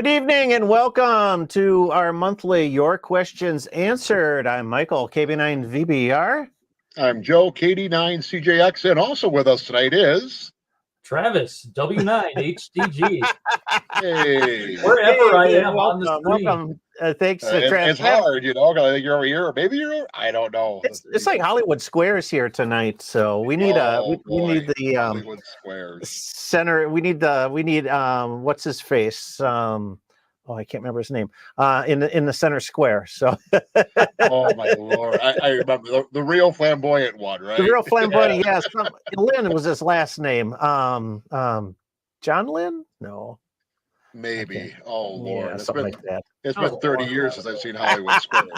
Good evening and welcome to our monthly Your Questions Answered. I'm Michael, KB9VBR. I'm Joe, KD9CJX, and also with us tonight is Travis, W9HDG. Hey, Wherever I am welcome, on the screen. welcome. Thanks, Travis. it's hard, you know. I think you're over here, or maybe you're. I don't know. It's like Hollywood Squares here tonight, so we need we need the Hollywood Squares center. We need what's his face? I can't remember his name. In the center square. So. Oh my Lord! I remember the real flamboyant one, right? The real flamboyant, yes. Lynn was his last name. John Lynn? No. Maybe. Oh Lord! Yeah, something like that. It's been 30 years since I've seen Hollywood Squares.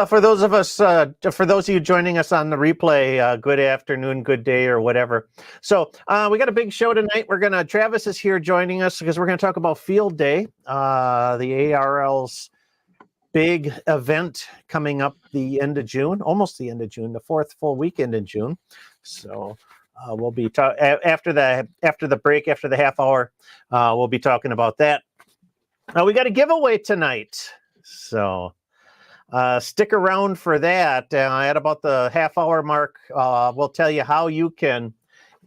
For those of you joining us on the replay, good afternoon, good day, or whatever. So we got a big show tonight. Travis is here joining us because we're gonna talk about Field Day, the ARRL's big event coming up the end of June, almost the end of June, the fourth full weekend in June. So we'll be after the break, after the half hour, we'll be talking about that. We got a giveaway tonight, so stick around for that. At about the half hour mark, we'll tell you how you can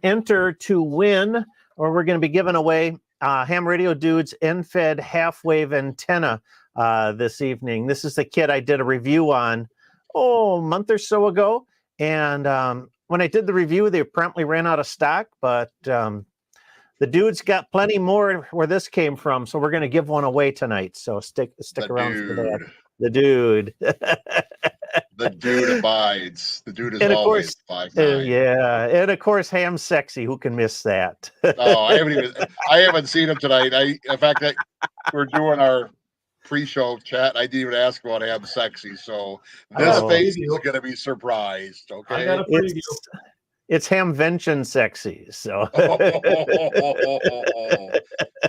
enter to win, or we're going to be giving away Ham Radio Dude's end-fed half-wave antenna this evening. This is the kit I did a review on a month or so ago, and when I did the review, they promptly ran out of stock, but the dude's got plenty more where this came from, so we're going to give one away tonight. So stick around for that. The dude. The dude abides. The dude is always 5'9". Yeah, and of course, Hamsexy. Who can miss that? Oh, I haven't seen him tonight. In fact, we're doing our pre-show chat. I didn't even ask about Hamsexy, so this face is going to be surprised. Okay, I got a preview. It's Hamvention sexy. So.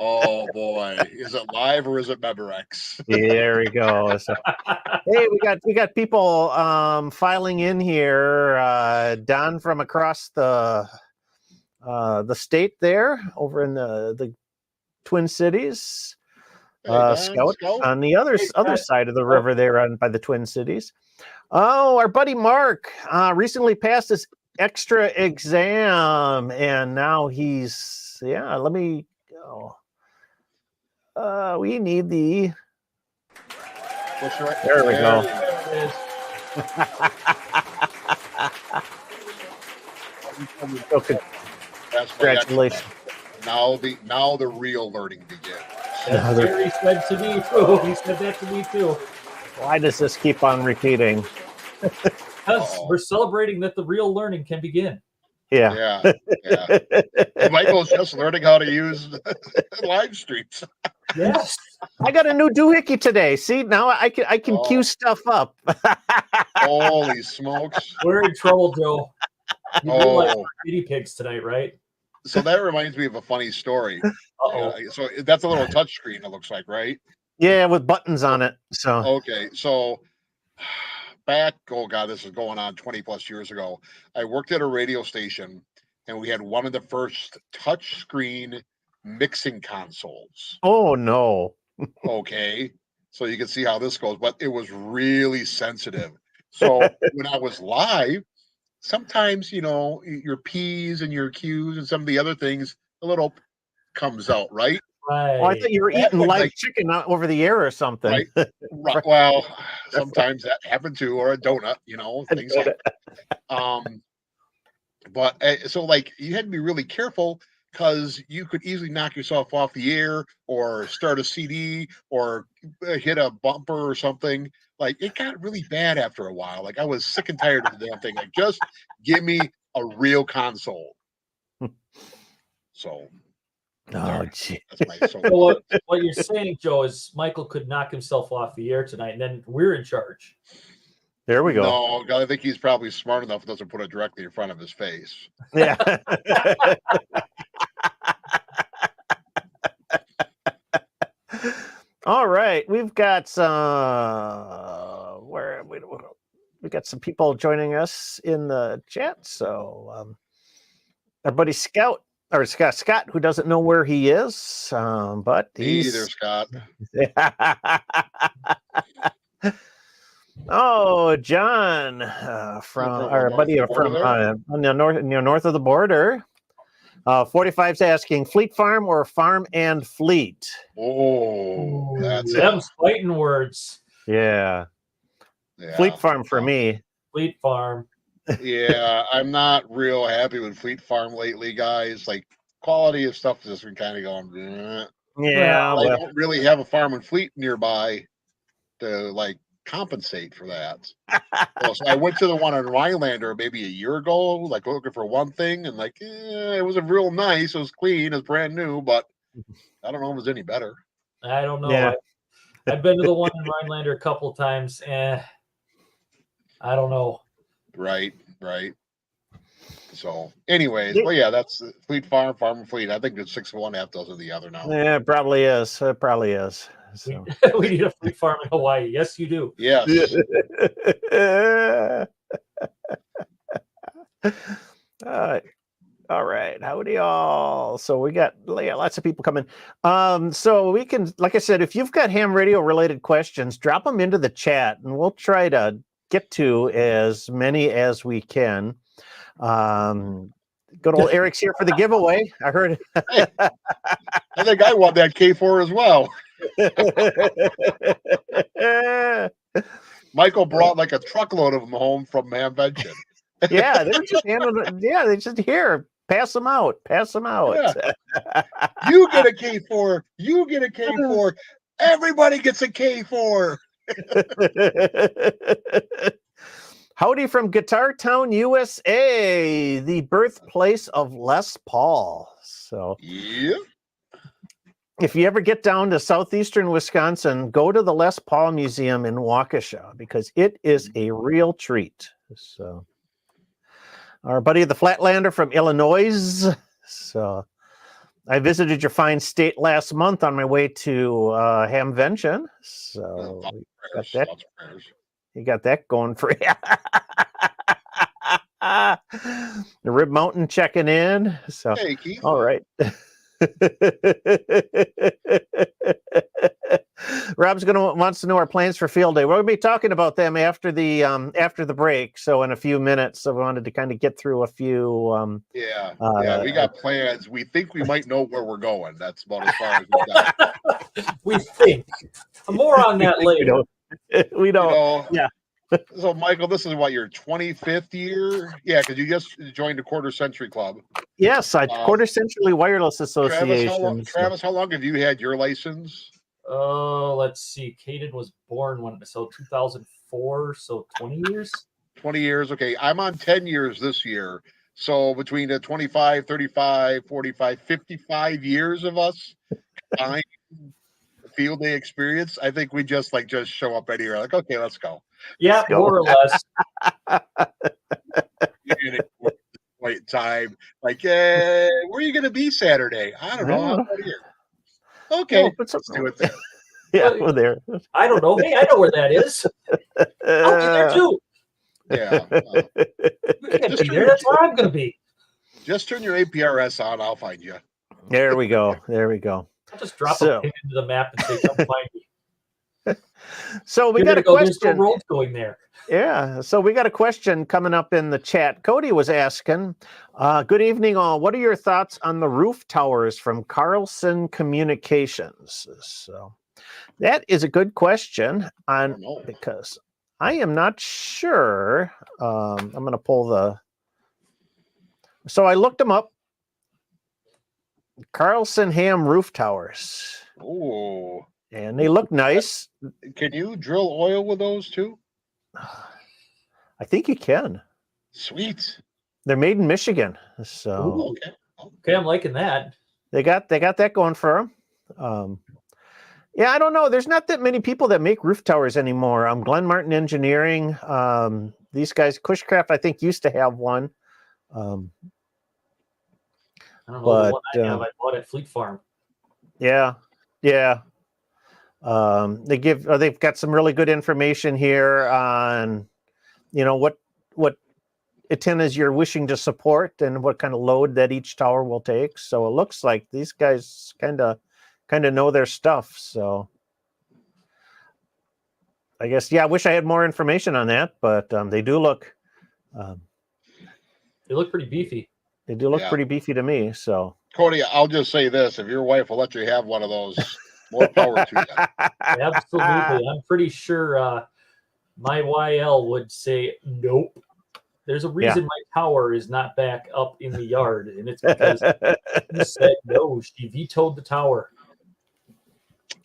Oh boy, is it live or is it Memorex? There we go. So, hey, we got people filing in here. Don from across the state there, over in the Twin Cities. Scout on the other side of the river there by the Twin Cities. Oh, our buddy Mark recently passed his extra exam, and now he's let me go. We need the. There we go. Congratulations. Now the real learning begins. That's what he said to me too. He said that to me too. Why does this keep on repeating? Because we're celebrating that the real learning can begin. Yeah. Michael's just learning how to use live streams. Yes. I got a new doohickey today. See, now I can cue stuff up. Holy smokes. We're in trouble, Joe. You're like guinea pigs tonight, right? So that reminds me of a funny story. So that's a little touch screen, it looks like, right? Yeah, with buttons on it. So okay, so back, this is going on 20 plus years ago. I worked at a radio station, and we had one of the first touch screen mixing consoles. Oh no. Okay, so you can see how this goes, but it was really sensitive. So when I was live, sometimes, your P's and your Q's and some of the other things, a little comes out, right? Right. Oh, I thought you were eating live chicken over the air or something. Right. Well, sometimes that happened too, or a donut, things like that. But so you had to be really careful, because you could easily knock yourself off the air or start a CD or hit a bumper or something. It got really bad after a while. I was sick and tired of the damn thing. Just give me a real console. So, gee. So what you're saying, Joe, is Michael could knock himself off the air tonight, and then we're in charge. There we go. No, I think he's probably smart enough, doesn't put it directly in front of his face. Yeah. All right, we've got we got some people joining us in the chat. So our buddy Scout or Scott, who doesn't know where he is, but Either Scott. Oh, John, from our buddy from north of the border. 45's asking Fleet Farm or Farm and Fleet. Oh, that's them's fighting words. Yeah. Fleet Farm for me. Fleet Farm. Yeah, I'm not real happy with Fleet Farm lately, guys. Like, quality of stuff has just been kind of going. Bleh. Yeah, I don't really have a Farm and Fleet nearby to like compensate for that. So I went to the one in Rhinelander maybe a year ago, like looking for one thing, and like it was a real nice. It was clean, it was brand new, but I don't know if it was any better. I don't know. Yeah. I've been to the one in Rhinelander a couple of times, and I don't know. Right. So, anyways, well, yeah, that's Fleet Farm, Farm and Fleet. I think it's 6 of one, half dozen of the other now. Yeah, it probably is. It probably is. So. We need a Fleet Farm in Hawaii. Yes, you do. Yes. All right. Howdy, all. So we got lots of people coming. So we can, like I said, if you've got ham radio related questions, drop them into the chat, and we'll try to get to as many as we can. Good old Eric's here for the giveaway. I heard. Hey, I think I won that K4 as well. Michael brought like a truckload of them home from Hamvention. Yeah, they were just handling. Yeah, they just here. Pass them out. Pass them out. Yeah. You get a K4. You get a K4. Everybody gets a K4. Howdy from Guitar Town, USA, the birthplace of Les Paul. So, yeah. If you ever get down to southeastern Wisconsin, go to the Les Paul Museum in Waukesha because it is a real treat. So, our buddy the Flatlander from Illinois. So, I visited your fine state last month on my way to Hamvention. So, you got that going for you. The Rib Mountain checking in. So, hey, Keith. All right. Rob's wants to know our plans for field day. We're going to be talking about them after the break. So in a few minutes, so we wanted to kind of get through a few. We got plans. We think we might know where we're going. That's about as far as we got. We think. More on that later. We don't. Yeah. So, Michael, this is what, your 25th year? Yeah, because you just joined the Quarter Century Club. Yes, Quarter Century Wireless Association. Travis, how long have you had your license? Let's see. Caden was born 2004, so 20 years? 20 years, okay. I'm on 10 years this year. So between the 25, 35, 45, 55 years of us field day experience, I think we just show up anywhere. Like, okay, let's go. Yeah, more or less. Wait time. Like, where are you going to be Saturday? I don't know. I'm here. Okay, let's do it there. Yeah, we're there. I don't know. Hey, I know where that is. I'll be there too. Yeah. You can't be there. That's where I'm going to be. Just turn your APRS on. I'll find you. There we go. I'll just drop a pin into the map and say, come find me. So we got a question. There's no road going there. Yeah. So we got a question coming up in the chat. Cody was asking, good evening all. What are your thoughts on the roof towers from Carlson Communications? So that is a good question because I am not sure. I'm going to pull so I looked them up. Carlson Ham roof towers. Oh. And they look nice. Can you drill oil with those too? I think you can. Sweet. They're made in Michigan. So ooh, okay, I'm liking that. They got that going for them. Yeah, I don't know. There's not that many people that make roof towers anymore. Glenn Martin Engineering. These guys, Cushcraft, I think used to have one. I don't know the one I have. I bought at Fleet Farm. Yeah. They've got some really good information here on, what antennas you're wishing to support and what kind of load that each tower will take. So it looks like these guys kind of know their stuff. So I guess, yeah, I wish I had more information on that, but they do look They look pretty beefy. They do look pretty beefy to me. So Cody, I'll just say this: if your wife will let you have one of those, more power to you. Absolutely. I'm pretty sure my YL would say nope. There's a reason my tower is not back up in the yard, and it's because she said no. She vetoed the tower.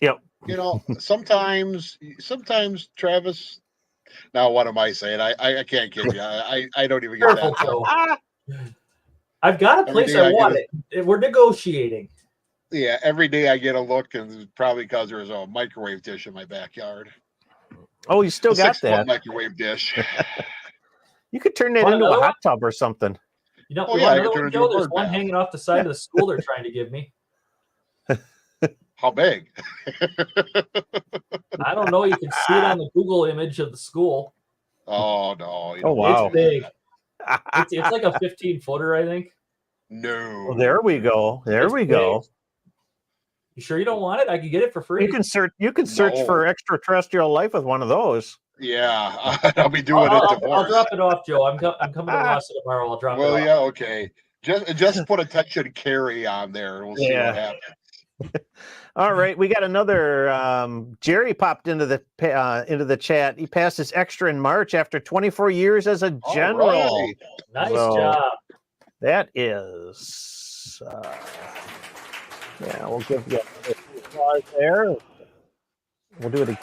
Yep. You know, sometimes Travis. Now, what am I saying? I can't kid you. I don't even get Careful, that. Joe. I've got a place I want it. We're negotiating. Yeah, every day I get a look, and it's probably because there's a microwave dish in my backyard. Oh, you still got that microwave dish. You could turn that into a hot tub or something. You know, I could turn it into a bird bath. There's one hanging off the side of the school they're trying to give me. How big? I don't know. You can see it on the Google image of the school. Oh no! Oh wow! It's big. It's like a 15-footer, I think. No. Well, there we go. There we go. You sure you don't want it? I can get it for free. You can search for extraterrestrial life with one of those. Yeah, I'll be doing it. I'll drop it off, Joe. I'm coming to Wausau tomorrow. I'll drop it off. Well, yeah, okay. Just put attention carry on there. We'll see what happens. All right, we got another. Jerry popped into the chat. He passed his extra in March after 24 years as a general. Right. Nice job. That is. We'll give you applause there. We'll do it again.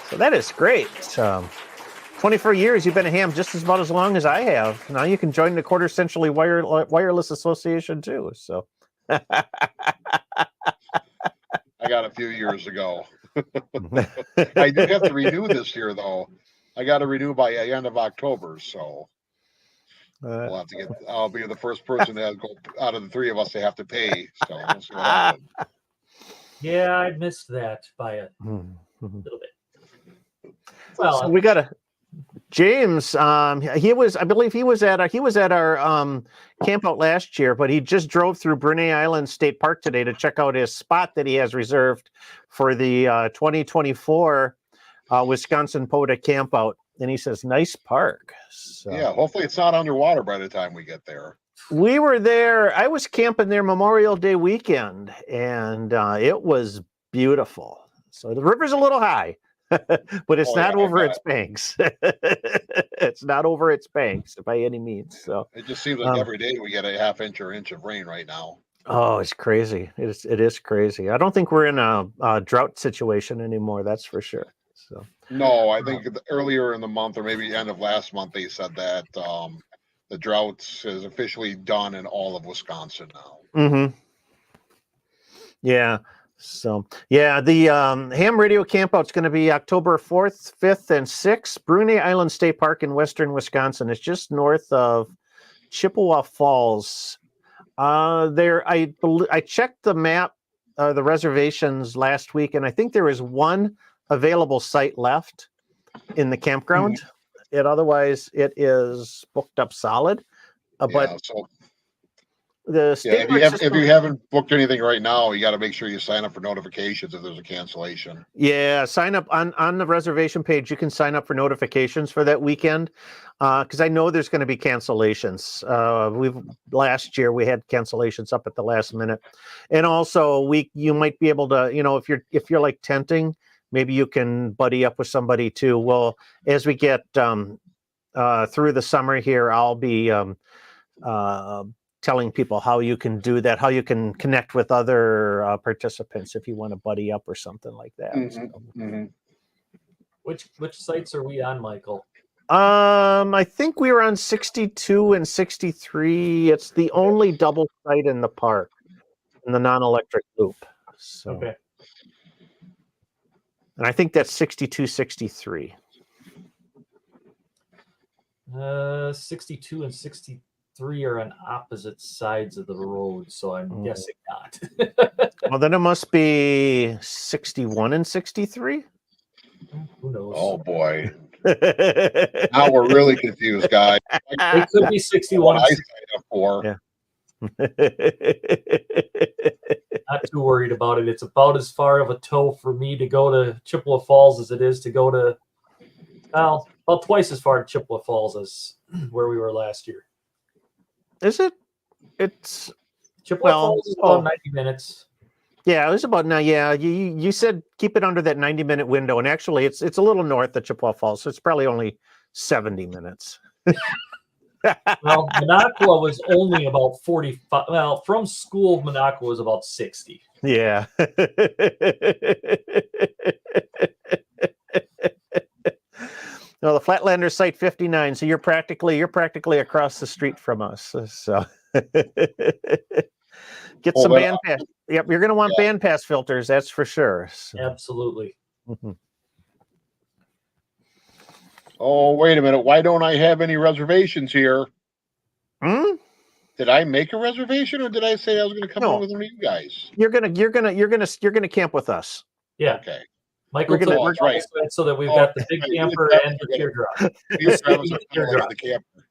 So that is great. 24 years, you've been a ham just about as long as I have. Now you can join the Quarter Century Wireless Association too. So I got a few years ago. I do have to renew this year, though. I got to renew by the end of October, so we'll have to get. I'll be the first person to go out of the three of us to have to pay. So we'll see what happens. Yeah, I missed that by a little bit. Well, so we got a James. I believe he was at our camp out last year, but he just drove through Brunei Island State Park today to check out his spot that he has reserved for the 2024 Wisconsin POTA camp out. And he says, nice park. So, yeah, hopefully it's not underwater by the time we get there. We were there. I was camping there Memorial Day weekend, and it was beautiful. So the river's a little high. But it's not over its banks. It's not over its banks by any means. So it just seems like every day we get a half inch or inch of rain right now. Oh, it's crazy. It is crazy. I don't think we're in a drought situation anymore. That's for sure. So no, I think earlier in the month or maybe end of last month they said that the drought is officially done in all of Wisconsin now. Mm-hmm. Yeah. So, yeah, the ham radio campout's going to be October 4th, 5th, and 6th, Brunei Island State Park in western Wisconsin. It's just north of Chippewa Falls. I checked the map, the reservations last week, and I think there is one available site left in the campground. Otherwise, it is booked up solid. If you haven't booked anything right now, you got to make sure you sign up for notifications if there's a cancellation. Yeah, sign up on the reservation page. You can sign up for notifications for that weekend because I know there's going to be cancellations. Last year we had cancellations up at the last minute, and also you might be able to, if you're like tenting, maybe you can buddy up with somebody too. Well, as we get through the summer here, I'll be telling people how you can do that, how you can connect with other participants if you want to buddy up or something like that. Which sites are we on, Michael? I think we were on 62 and 63. It's the only double site in the park, in the non-electric loop. So, okay. And I think that's 62, 63. 62 and 63 are on opposite sides of the road, so I'm guessing not. Well, then it must be 61 and 63. Who knows? Oh boy. Now we're really confused, guys. It could be 61. What I signed up for. Yeah. Not too worried about it. It's about as far of a tow for me to go to Chippewa Falls as it is to go to, well, about twice as far to Chippewa Falls as where we were last year. Is it? It's Chippewa Falls is about 90 minutes. Yeah, it was about now. Yeah, you said keep it under that 90-minute window, and actually, it's a little north of Chippewa Falls, so it's probably only 70 minutes. Well, Minocqua was only about 45. Well, from school, Minocqua was about 60. Yeah. No, the Flatlander site 59. So you're practically across the street from us. So get some band pass. Yep, you're going to want band pass filters. That's for sure. So. Absolutely. Mm-hmm. Oh, wait a minute. Why don't I have any reservations here? Did I make a reservation, or did I say I was going to come in with one of you guys? You're gonna camp with us. Yeah. Okay. Michael took right so that we've got the big camper and the teardrop. You're the camper.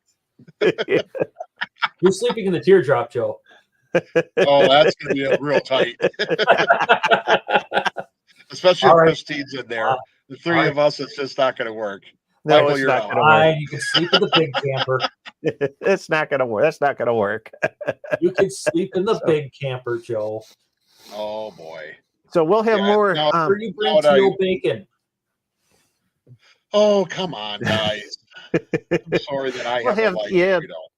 You're sleeping in the teardrop, Joe. Oh, that's going to be real tight. Especially if Christine's in there. The three of us, it's just not going to work. No, Michael, it's not going to work. You can sleep in the big camper. It's not going to work. That's not going to work. You can sleep in the big camper, Joe. Oh, boy. So we'll have more. Where you bring teal bacon? Oh, come on, guys. I'm sorry that I have a life, you know.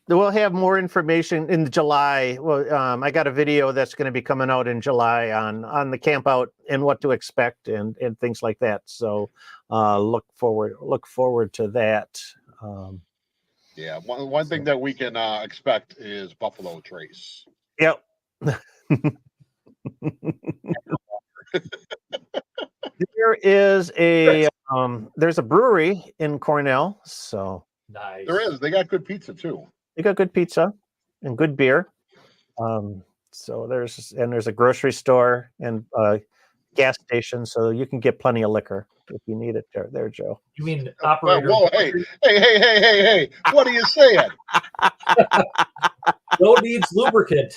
We'll have more information in July. Well, I got a video that's going to be coming out in July on the camp out and what to expect and things like that. So look forward to that. Yeah, one thing that we can expect is Buffalo Trace. Yep. There is there's a brewery in Cornell, so nice. There is. They got good pizza too. They got good pizza and good beer. So there's a grocery store and gas station, so you can get plenty of liquor if you need it there, Joe. You mean operator? Whoa, hey! What are you saying? Joe needs lubricant.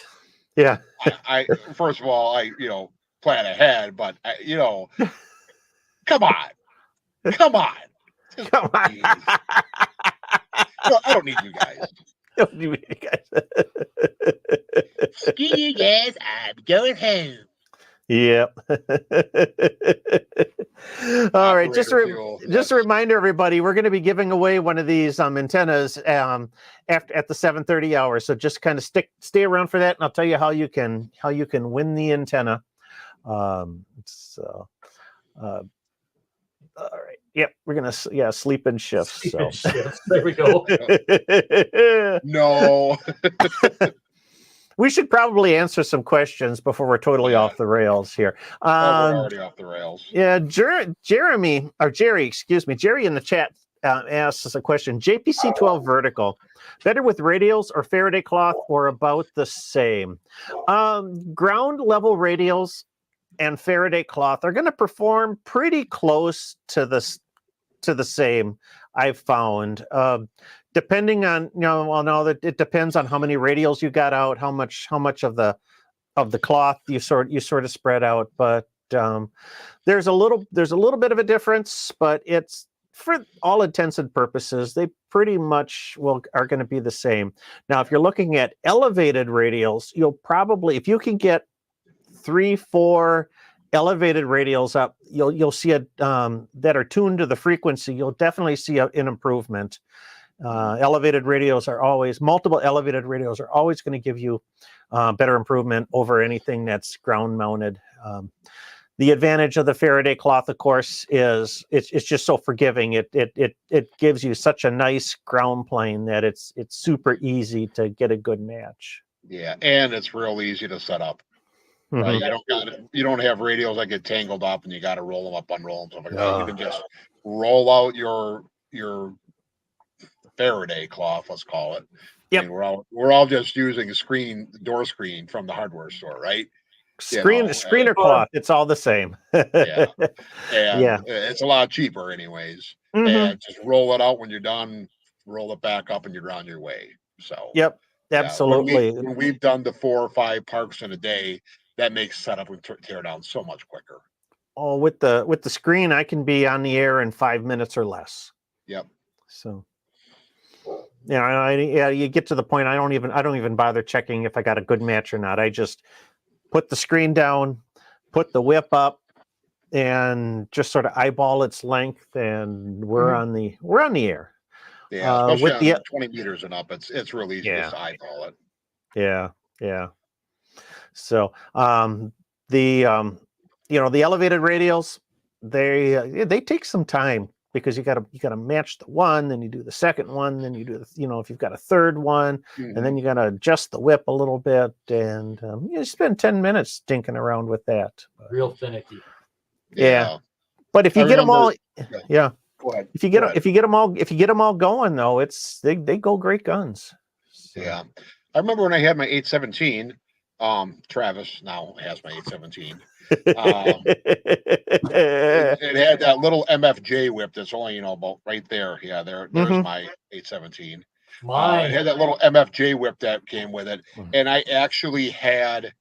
Yeah. I first of all, plan ahead, but come on. No, I don't need you guys. Screw you guys, I'm going home. Yep. All right. Just a reminder, everybody, we're going to be giving away one of these antennas at the 7:30 hour. So just kind of stay around for that, and I'll tell you how you can win the antenna. All right. Yep. We're gonna sleep in shifts. So there we go. No. We should probably answer some questions before we're totally off the rails here. We're already off the rails. Yeah, Jerry in the chat asks us a question. JPC 12 vertical, better with radials or Faraday cloth, or about the same? Ground level radials and Faraday cloth are going to perform pretty close to the same, I've found. Depending on, it depends on how many radials you got out, how much of the cloth you sort of spread out. But there's a little bit of a difference, but it's, for all intents and purposes, they pretty much are going to be the same. Now, if you're looking at elevated radials, you'll probably, if you can get 3-4 elevated radials up, you'll see that are tuned to the frequency. You'll definitely see an improvement. Multiple elevated radios are always going to give you better improvement over anything that's ground mounted. The advantage of the Faraday cloth, of course, is it's just so forgiving. It gives you such a nice ground plane that it's super easy to get a good match. Yeah, and it's real easy to set up. Right? You don't have radios that get tangled up and you got to roll them up, unroll them, stuff like that. You can just roll out your Faraday cloth, let's call it. Yep. I mean, we're all just using a door screen from the hardware store, right? screen or cloth, it's all the same. Yeah. And Yeah. it's a lot cheaper anyways. Mhm. And just roll it out when you're done, roll it back up, and you're on your way. So Yep, yeah, absolutely. when we've done the 4 or 5 parks in a day, that makes setup and tear down so much quicker. Oh, with the screen, I can be on the air in 5 minutes or less. Yep. So yeah, you get to the point I don't even bother checking if I got a good match or not. I just put the screen down, put the whip up, and just sort of eyeball its length, and we're on the air. Yeah, especially with the 20 meters and up, it's really easy just to eyeball it. Yeah. So the the elevated radials, they take some time because you gotta match the one, then you do the second one, then you do the if you've got a third one, and then you gotta adjust the whip a little bit, and you spend 10 minutes tinking around with that. Real finicky. Yeah. But if you get them all, yeah. Go ahead. If you get them all going though, they go great guns. So. Yeah. I remember when I had my 817, Travis now has my 817. It had that little MFJ whip that's only, about right there. Yeah, there's my 817. It had that little MFJ whip that came with it. And I actually had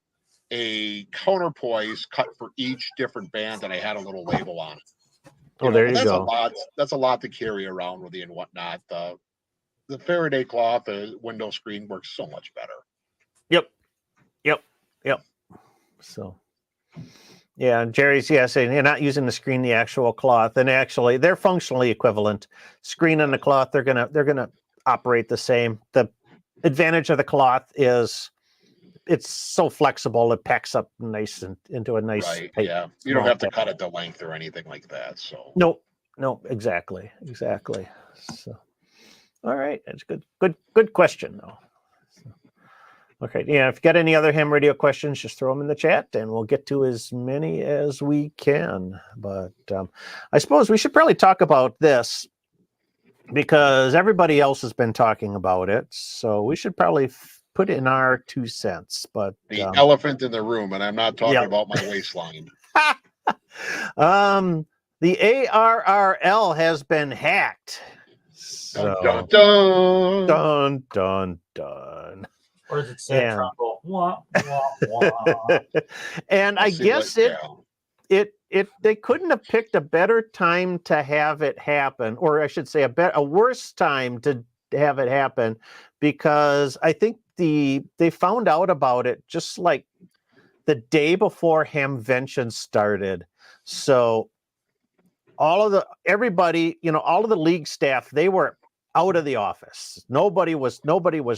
a counterpoise cut for each different band, and I had a little label on it. There you that's go. That's a lot to carry around with you and whatnot. The Faraday cloth, the window screen works so much better. Yep. So, yeah, Jerry's saying you're not using the screen, the actual cloth, and actually they're functionally equivalent. Screen and the cloth, they're gonna operate the same. The advantage of the cloth is it's so flexible; it packs up nice and into a nice. Right. Yeah. You don't have to cut it to length or anything like that. So. Nope. Exactly. So, all right, that's good question though. Okay, if you got any other ham radio questions, just throw them in the chat, and we'll get to as many as we can. But I suppose we should probably talk about this because everybody else has been talking about it, so we should probably put in our 2 cents. But the elephant in the room, and I'm not talking about my waistline. The ARRL has been hacked. So, dun, dun, dun, dun, dun. Or is it sad trouble? Wah, wah, wah. And I guess they couldn't have picked a better time to have it happen, or I should say a worse time to have it happen, because I think they found out about it just like the day before Hamvention started. So all of the league staff, they were out of the office. Nobody was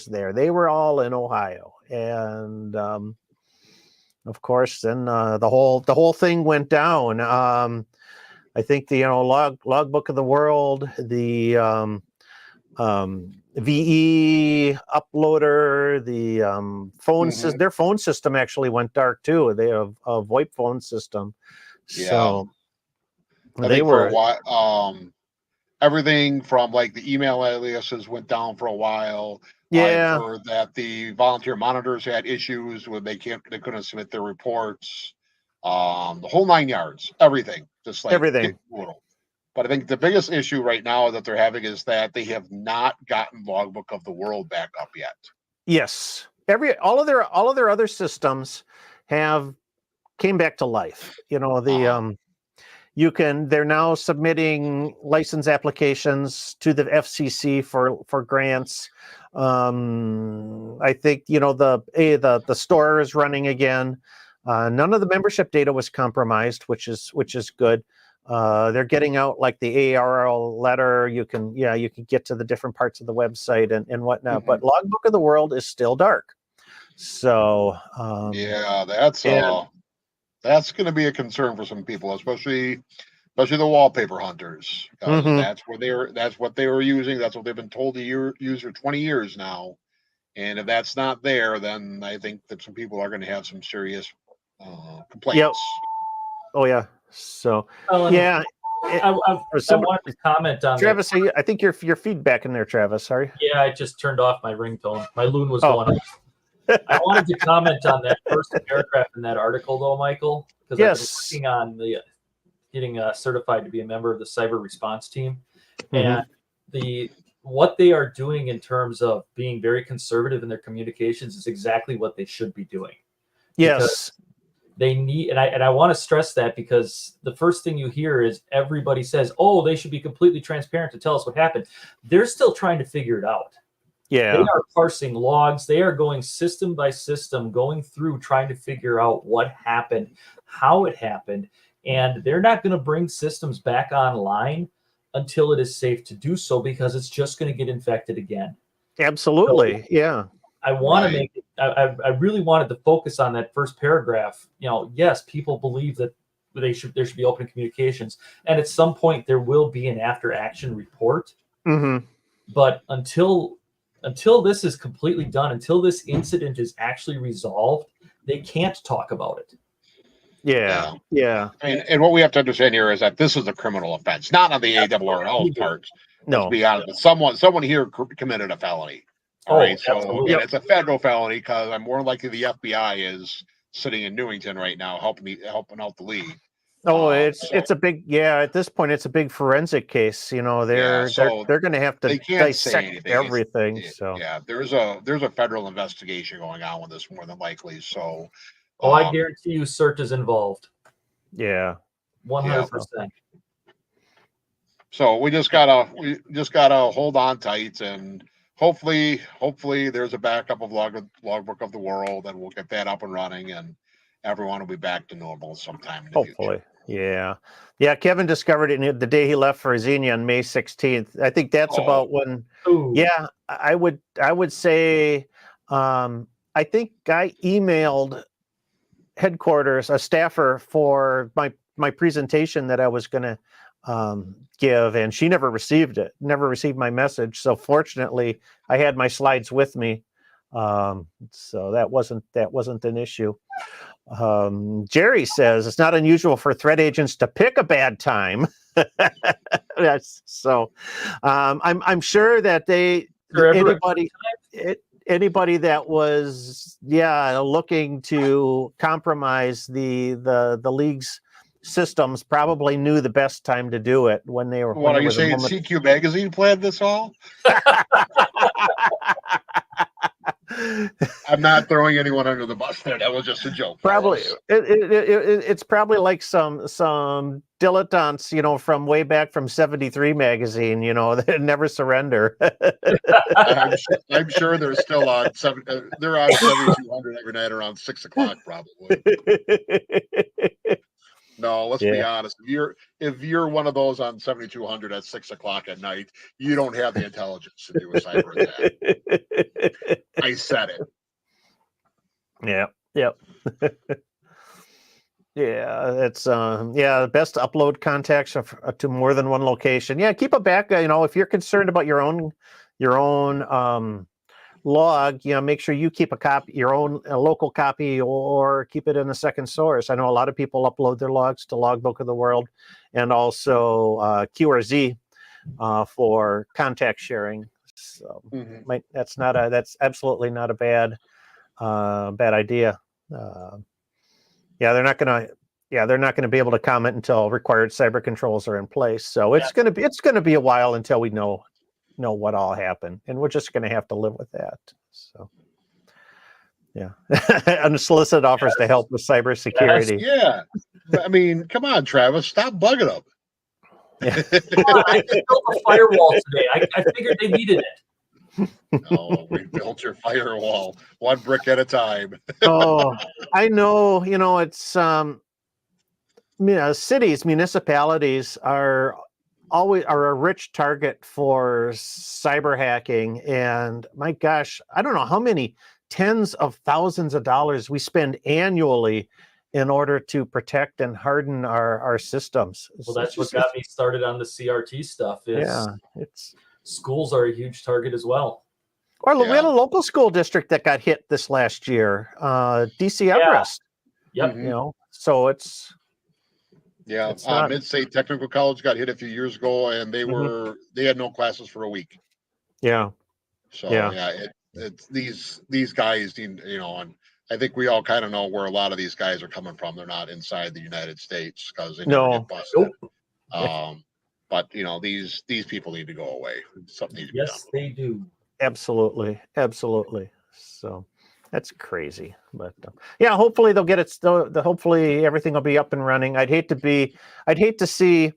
there. They were all in Ohio, and of course, then the whole thing went down. I think the logbook of the world, the VE uploader, the phone system. Their phone system actually went dark too. They have a VoIP phone system. Yeah. So they were for a while. Everything from like the email aliases went down for a while. Yeah. I've heard that the volunteer monitors had issues where they couldn't submit their reports. The whole 9 yards, everything, just like everything. Brutal. But I think the biggest issue right now that they're having is that they have not gotten Logbook of the World back up yet. Yes, all of their other systems came back to life. They're now submitting license applications to the FCC for grants. I think the store is running again. None of the membership data was compromised, which is good. They're getting out like the ARRL letter. You can get to the different parts of the website and whatnot. But Logbook of the World is still dark. So that's going to be a concern for some people, especially the wallpaper hunters. That's what they were using. That's what they've been told to use for 20 years now. And if that's not there, then I think that some people are going to have some serious complaints. Yep. Oh yeah. So I wanted to comment on Travis. I think your feedback in there, Travis. Sorry. Yeah, I just turned off my ringtone. My loon was going off. I wanted to comment on that first paragraph in that article, though, Michael, because Yes. I've been working on the getting certified to be a member of the cyber response team, Mhm. and what they are doing in terms of being very conservative in their communications is exactly what they should be doing. Yes. They need, and I want to stress that, because the first thing you hear is everybody says, "Oh, they should be completely transparent to tell us what happened." They're still trying to figure it out. They Yeah. are parsing logs. They are going system by system, going through trying to figure out what happened, how it happened, and they're not going to bring systems back online until it is safe to do so, because it's just going to get infected again. Absolutely. So, yeah. I want to Right. make it. I really wanted to focus on that first paragraph. Yes, people believe that there should be open communications, and at some point there will be an after action report. Hmm. But until this is completely done, until this incident is actually resolved, they can't talk about it. Yeah. Yeah. I mean, and what we have to understand here is that this is a criminal offense, not on the ARRL part. Let's No. be honest. Someone here committed a felony. All right. So absolutely. and it's a federal felony, because I'm more likely the FBI is sitting in Newington right now helping out the lead. Oh, it's a big, at this point it's a big forensic case. They're so going to have to they can't say dissect anything. everything. So Yeah, there's a federal investigation going on with this, more than likely. So I guarantee you, CERT is involved. yeah. 100%. So we just gotta hold on tight, and hopefully there's a backup of logbook of the world, and we'll get that up and running, and everyone will be back to normal sometime in the Hopefully. future. Yeah. Kevin discovered it the day he left for Xenia on May 16th. I think that's about when. Ooh. Yeah, I would say. I think I emailed headquarters, a staffer, for my presentation that I was going to give, and she never received my message. So fortunately I had my slides with me, so that wasn't an issue. Jerry says it's not unusual for threat agents to pick a bad time. So I'm sure that anybody that was looking to compromise the league's systems probably knew the best time to do it when they were. What are you saying? CQ Magazine planned this all? I'm not throwing anyone under the bus there. That was just a joke. Probably it's probably like some dilettantes, from way back from 73 magazine, that never surrender. I'm sure they're still on they're on 7200 every night around 6 o'clock, probably. No, let's be honest. If you're one of those on 7200 at 6 o'clock at night, you don't have the intelligence to do a cyber attack. I said it. Yeah. Yep. Yeah, it's best to upload contacts to more than one location. Yeah, keep a back. If you're concerned about your own log, make sure you keep your own local copy, or keep it in a second source. I know a lot of people upload their logs to Logbook of the World, and also QRZ for contact sharing. So that's absolutely not a bad idea. They're not going to be able to comment until required cyber controls are in place. So it's going to be a while until we know what all happened, and we're just going to have to live with that. So unsolicited offers to help with cybersecurity. Yeah, I mean, come on, Travis, stop bugging them. I just built a firewall today. I figured they needed it. No, we built your firewall one brick at a time. Oh, I know. It's cities, municipalities are a rich target for cyber hacking, and my gosh, I don't know how many tens of thousands of dollars we spend annually in order to protect and harden our systems. Well, that's what got me started on the CRT stuff. Schools are a huge target as well. Or we had a local school district that got hit this last year, DC Everest. Yep. So it's Mid-State Technical College got hit a few years ago, and they had no classes for a week. Yeah. So it's these guys need, and I think we all kind of know where a lot of these guys are coming from. They're not inside the United States because they never get busted. But these people need to go away. Something needs to be done. Yes, they do. Absolutely. So that's crazy, but yeah, hopefully they'll get it. Hopefully everything will be up and running. I'd hate to see,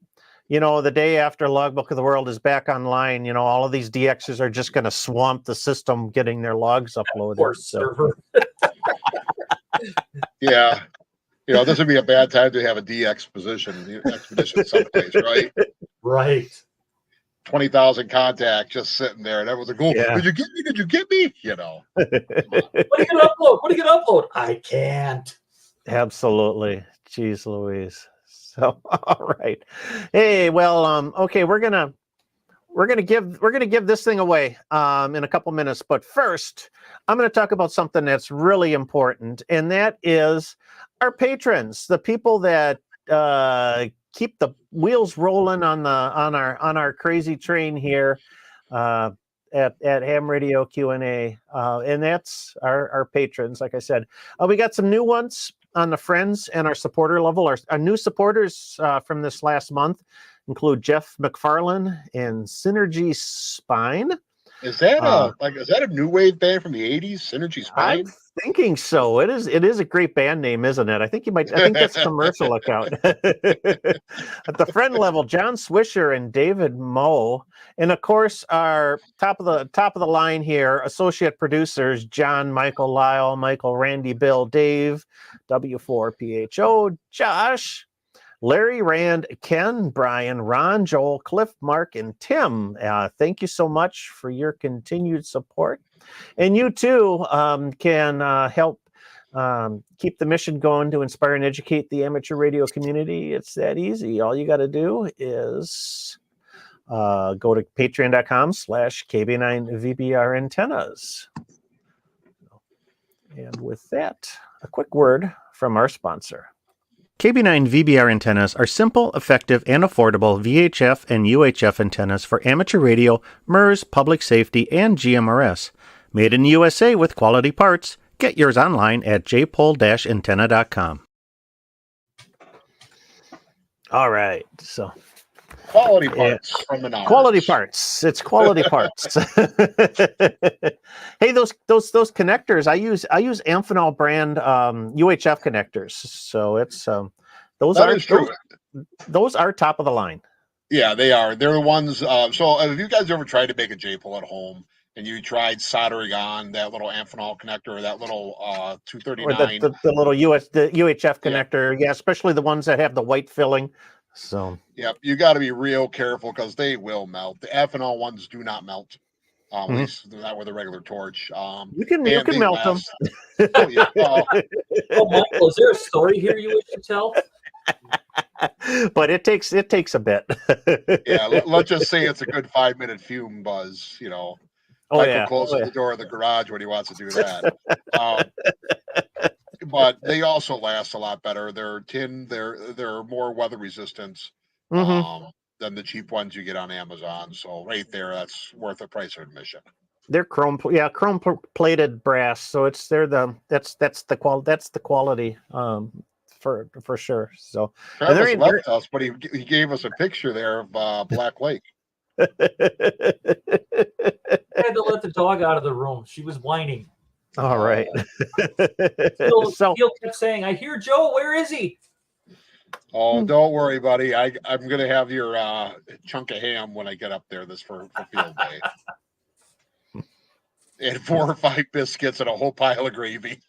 the day after Logbook of the World is back online, all of these DXs are just going to swamp the system getting their logs uploaded. Server. Yeah. This would be a bad time to have a DX expedition someplace, right? Right. 20,000 contacts just sitting there, and everyone's like, "Oh, Yeah. Did you get me? Did you get me?" What are you gonna upload? What are you gonna upload? I can't. Absolutely. Jeez Louise. So, all right. Hey, well, okay, we're gonna give this thing away in a couple minutes, but first, I'm gonna talk about something that's really important, and that is our patrons, the people that keep the wheels rolling on our crazy train here at Ham Radio Q&A, and that's our patrons. Like I said, we got some new ones on the friends and our supporter level. Our new supporters from this last month include Jeff McFarlane and Synergy Spine. Is that a new wave band from the 80s? Synergy Spine? I'm thinking so. It is a great band name, isn't it? I think that's a commercial account. At the friend level, John Swisher and David Moe. And of course, our top of the line here, associate producers, John, Michael, Lyle, Michael, Randy, Bill, Dave, W4PHO, Josh, Larry, Rand, Ken, Brian, Ron, Joel, Cliff, Mark, and Tim. Thank you so much for your continued support. And you too can help keep the mission going to inspire and educate the amateur radio community. It's that easy. All you got to do is go to patreon.com/KB9VBR antennas. And with that, a quick word from our sponsor. KB9 VBR antennas are simple, effective, and affordable VHF and UHF antennas for amateur radio, MERS, public safety, and GMRS. Made in the USA with quality parts. Get yours online at jpol-antenna.com. All right, so quality parts from the quality parts. It's quality parts. Hey, those connectors. I use Amphenol brand UHF connectors. So it's those are top of the line. Yeah, they are. They're the ones. So have you guys ever tried to make a J-pole at home and you tried soldering on that little Amphenol connector or that little 239? Or the little UHF connector. Yeah, especially the ones that have the white filling. So yep, you got to be real careful because they will melt. The Amphenol ones do not melt. At least not with a regular torch. You can melt them. Oh yeah. Oh, Michael, is there a story here you wish to tell? But it takes a bit. Yeah, let's just say it's a good 5-minute fume buzz. Oh, Michael closes the door of the garage when he wants to do that. But they also last a lot better. They're tin. They're more weather resistant than the cheap ones you get on Amazon. So right there, that's worth the price of admission. They're chrome plated brass. So that's the quality for sure. So Travis left us, but he gave us a picture there of Black Lake. I had to let the dog out of the room. She was whining. All right. Phil kept saying, "I hear Joe. Where is he?" Oh, don't worry, buddy. I'm gonna have your chunk of ham when I get up there for field day, and 4 or 5 biscuits and a whole pile of gravy.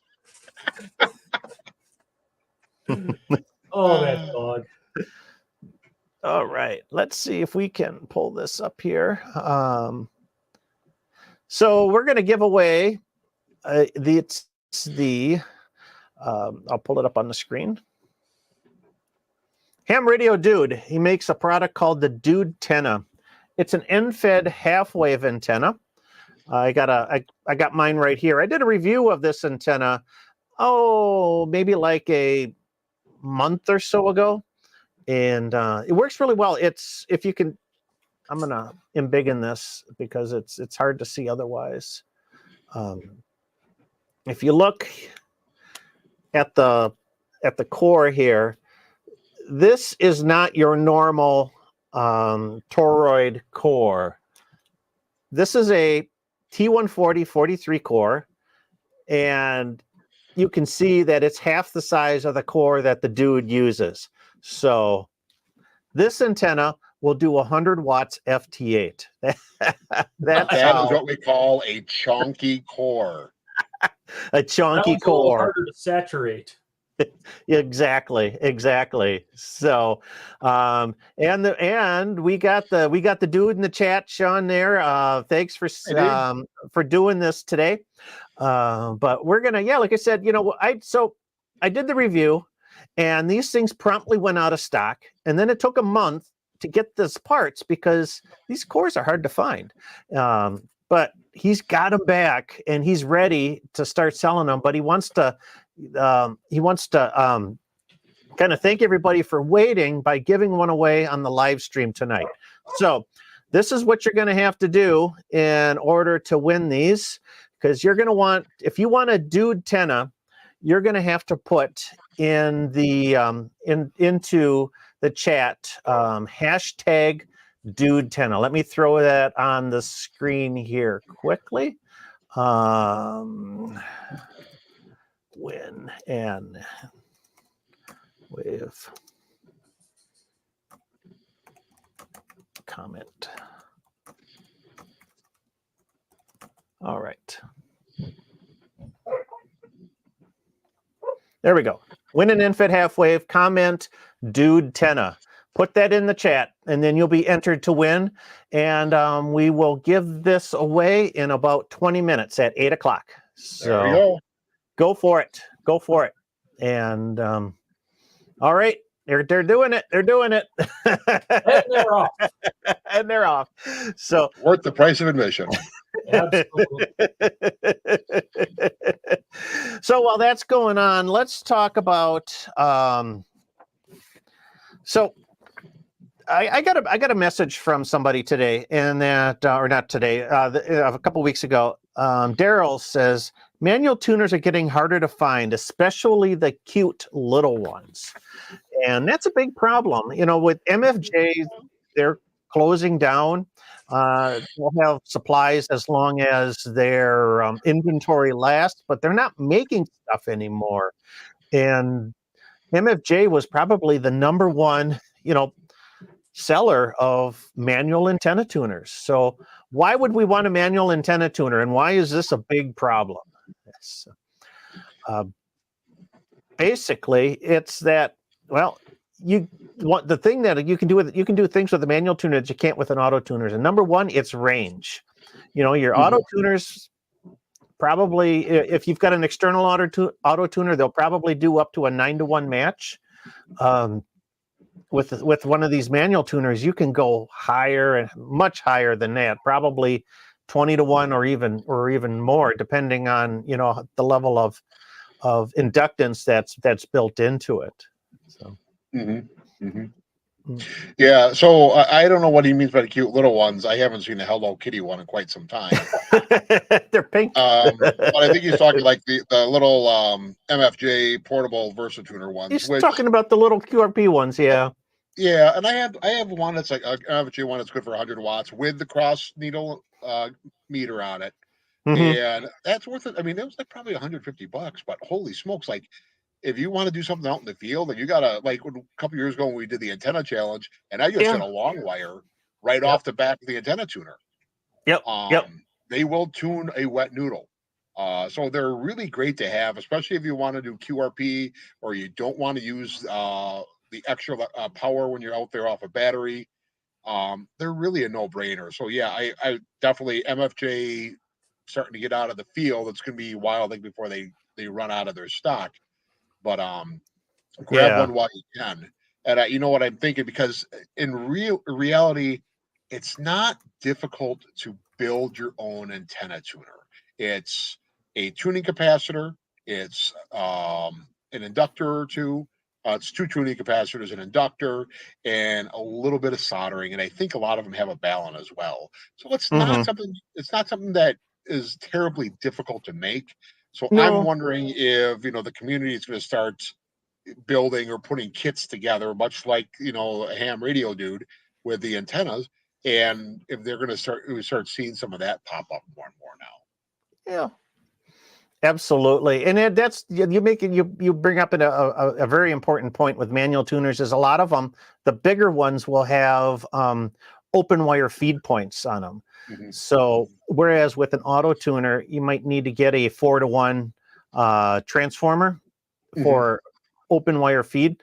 Oh, that dog. All right. Let's see if we can pull this up here. So we're going to give away I'll pull it up on the screen. Ham Radio Dude. He makes a product called the Dude Tenna. It's an end-fed half-wave antenna. I got mine right here. I did a review of this antenna, maybe like a month or so ago, and it works really well. I'm gonna embiggen this because it's hard to see otherwise. If you look at the core here, this is not your normal toroid core. This is a T140 43 core, and you can see that it's half the size of the core that the dude uses. So this antenna will do 100 watts FT8. That's That is what we call a chunky core. a chunky Sounds a little core. harder to saturate. Exactly. So, and we got the dude in the chat, Sean. There. Thanks for doing this today. But we're gonna, like I said, I did the review, and these things promptly went out of stock, and then it took a month to get this parts because these cores are hard to find. But he's got them back, and he's ready to start selling them. But he wants to kind of thank everybody for waiting by giving one away on the live stream tonight. So this is what you're going to have to do in order to win these, because you're going to want, if you want a dude tenna, you're going to have to put in the into the chat hashtag dude tenna. Let me throw that on the screen here quickly. Win and wave comment. All right. There we go. Win an infant half wave, comment dude tenna. Put that in the chat, and then you'll be entered to win. And we will give this away in about 20 minutes at 8 o'clock. So There we go. Go for it. Go for it. And all right. They're doing it. They're doing it. And they're off. And they're off. So Worth the price of admission. Absolutely. So while that's going on, let's talk about so I got a message from somebody today, and that or not today, a couple weeks ago. Daryl says manual tuners are getting harder to find, especially the cute little ones, and that's a big problem. With MFJ, they're closing down. They'll have supplies as long as their inventory lasts, but they're not making stuff anymore. And MFJ was probably the number one, seller of manual antenna tuners. So why would we want a manual antenna tuner, and why is this a big problem? Yes. Basically, it's that, you want the thing that you can do with, you can do things with a manual tuner that you can't with an auto tuners. And number one, it's range. Your auto tuners probably, if you've got an external auto tuner, they'll probably do up to a 9-to-1 match. With one of these manual tuners, you can go higher and much higher than that, probably 20-to-1 or even more, depending on the level of inductance that's built into it. So. Yeah, so I don't know what he means by the cute little ones. I haven't seen a Hello Kitty one in quite some time. They're pink. But I think he's talking like the little MFJ portable VersaTuner ones. He's talking about the little QRP ones, yeah. Yeah, and I have one that's like an MFJ one that's good for 100 watts with the cross needle meter on it. And that's worth it. I mean, it was like probably $150, but holy smokes, like if you want to do something out in the field, and you gotta, like a couple years ago when we did the antenna challenge, and I just did a long wire right off the back of the antenna tuner. They will tune a wet noodle. So they're really great to have, especially if you want to do QRP or you don't want to use the extra power when you're out there off a battery. They're really a no-brainer. So yeah, I definitely, MFJ starting to get out of the field. It's going to be a while, I think, before they run out of their stock. But grab one while you can. And you know what I'm thinking, because in reality, it's not difficult to build your own antenna tuner. It's a tuning capacitor. It's an inductor or two. It's 2 tuning capacitors, an inductor, and a little bit of soldering. And I think a lot of them have a balun as well. So it's not something. It's not something that is terribly difficult to make. So No. I'm wondering if the community is going to start building or putting kits together, much like a ham radio dude with the antennas, and if they're going to start seeing some of that pop up more and more now. Yeah. Absolutely, and that's you bring up a very important point with manual tuners. Is a lot of them, the bigger ones, will have open wire feed points on them. Mm-hmm. So whereas with an auto tuner, you might need to get a 4-to-1 transformer for open wire feed.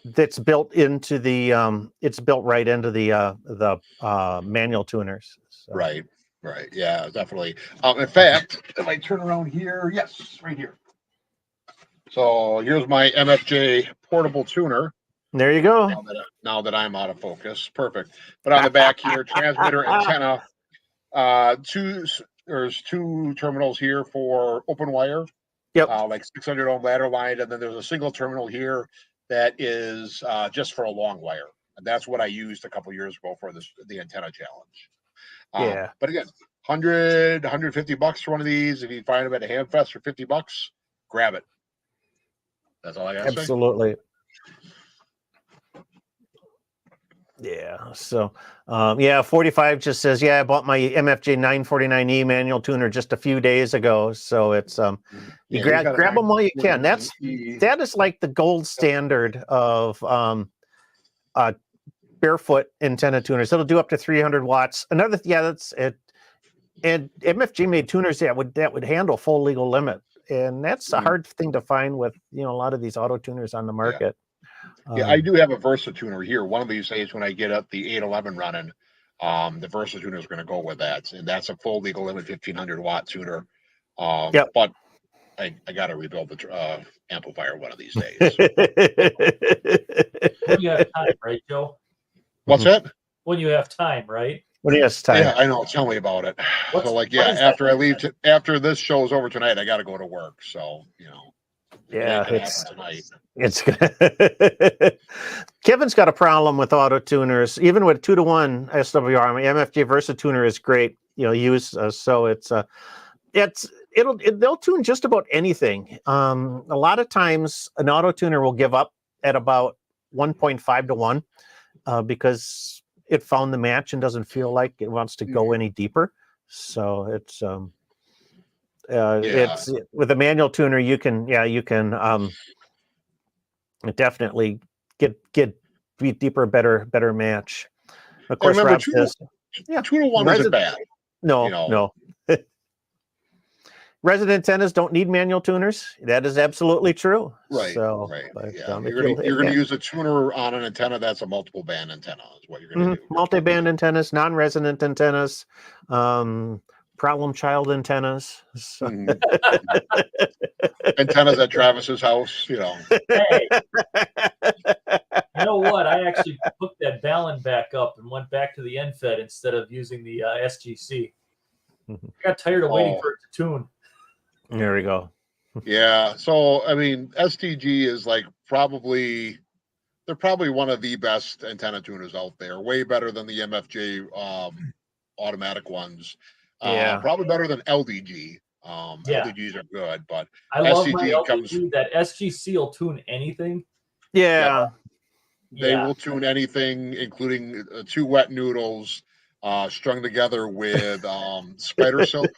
That's built into the it's built right into the manual tuners. So. Right. Yeah, definitely. In fact, if I turn around here, yes, right here. So here's my MFJ portable tuner. There you go. Now that I'm out of focus, perfect. But on the back here, transmitter, antenna. There's 2 terminals here for open wire. Yep. Like 600 ohm ladder line, and then there's a single terminal here that is just for a long wire, and that's what I used a couple years ago for the antenna challenge. Yeah. But again, $150 for one of these. If you find them at a hamfest for $50, grab it. That's all I got to say. Absolutely. Yeah. So, 45 just says, I bought my MFJ 949E manual tuner just a few days ago. So it's you grab them while you can. That is like the gold standard of barefoot antenna tuners. It'll do up to 300 watts. That's it. And MFG made tuners that would handle full legal limit, and that's a hard thing to find with a lot of these auto tuners on the market. Yeah, I do have a Versa tuner here. One of these days when I get up the 811 running, the Versa tuner is going to go with that, and that's a full legal limit 1500 watt tuner. But I got to rebuild the amplifier one of these days. When you have time, right, Joe? What's that? When you have time, right? When he has time. Yeah, I know. Tell me about it. After this show is over tonight, I got to go to work. So Yeah, tonight. It's Kevin's got a problem with auto tuners, even with 2-to-1 SWR. My MFJ Versa tuner is great. So they'll tune just about anything. A lot of times, an auto tuner will give up at about 1.5 to 1 because it found the match and doesn't feel like it wants to go any deeper. So it's with a manual tuner, you can definitely get deeper, better match. Of course, remember, Rob says, 2-to-1 isn't bad. No. Resident antennas don't need manual tuners. That is absolutely true. Right. So, right. But, you're going to use a tuner on an antenna that's a multiple band antenna. Is what you're going to do. Multi-band antennas, non-resonant antennas, problem child antennas. So. Antennas at Travis's house. Hey, you know what? I actually hooked that Balun back up and went back to the NFED instead of using the SGC. I got tired of waiting for it to tune. There we go. Yeah. So, I mean, STG is they're probably one of the best antenna tuners out there. Way better than the MFJ automatic ones. Probably better than LDG. LDGs are good, but I love my LDG. That SGC will tune anything. Yeah. They will tune anything, including 2 wet noodles strung together with spider silk.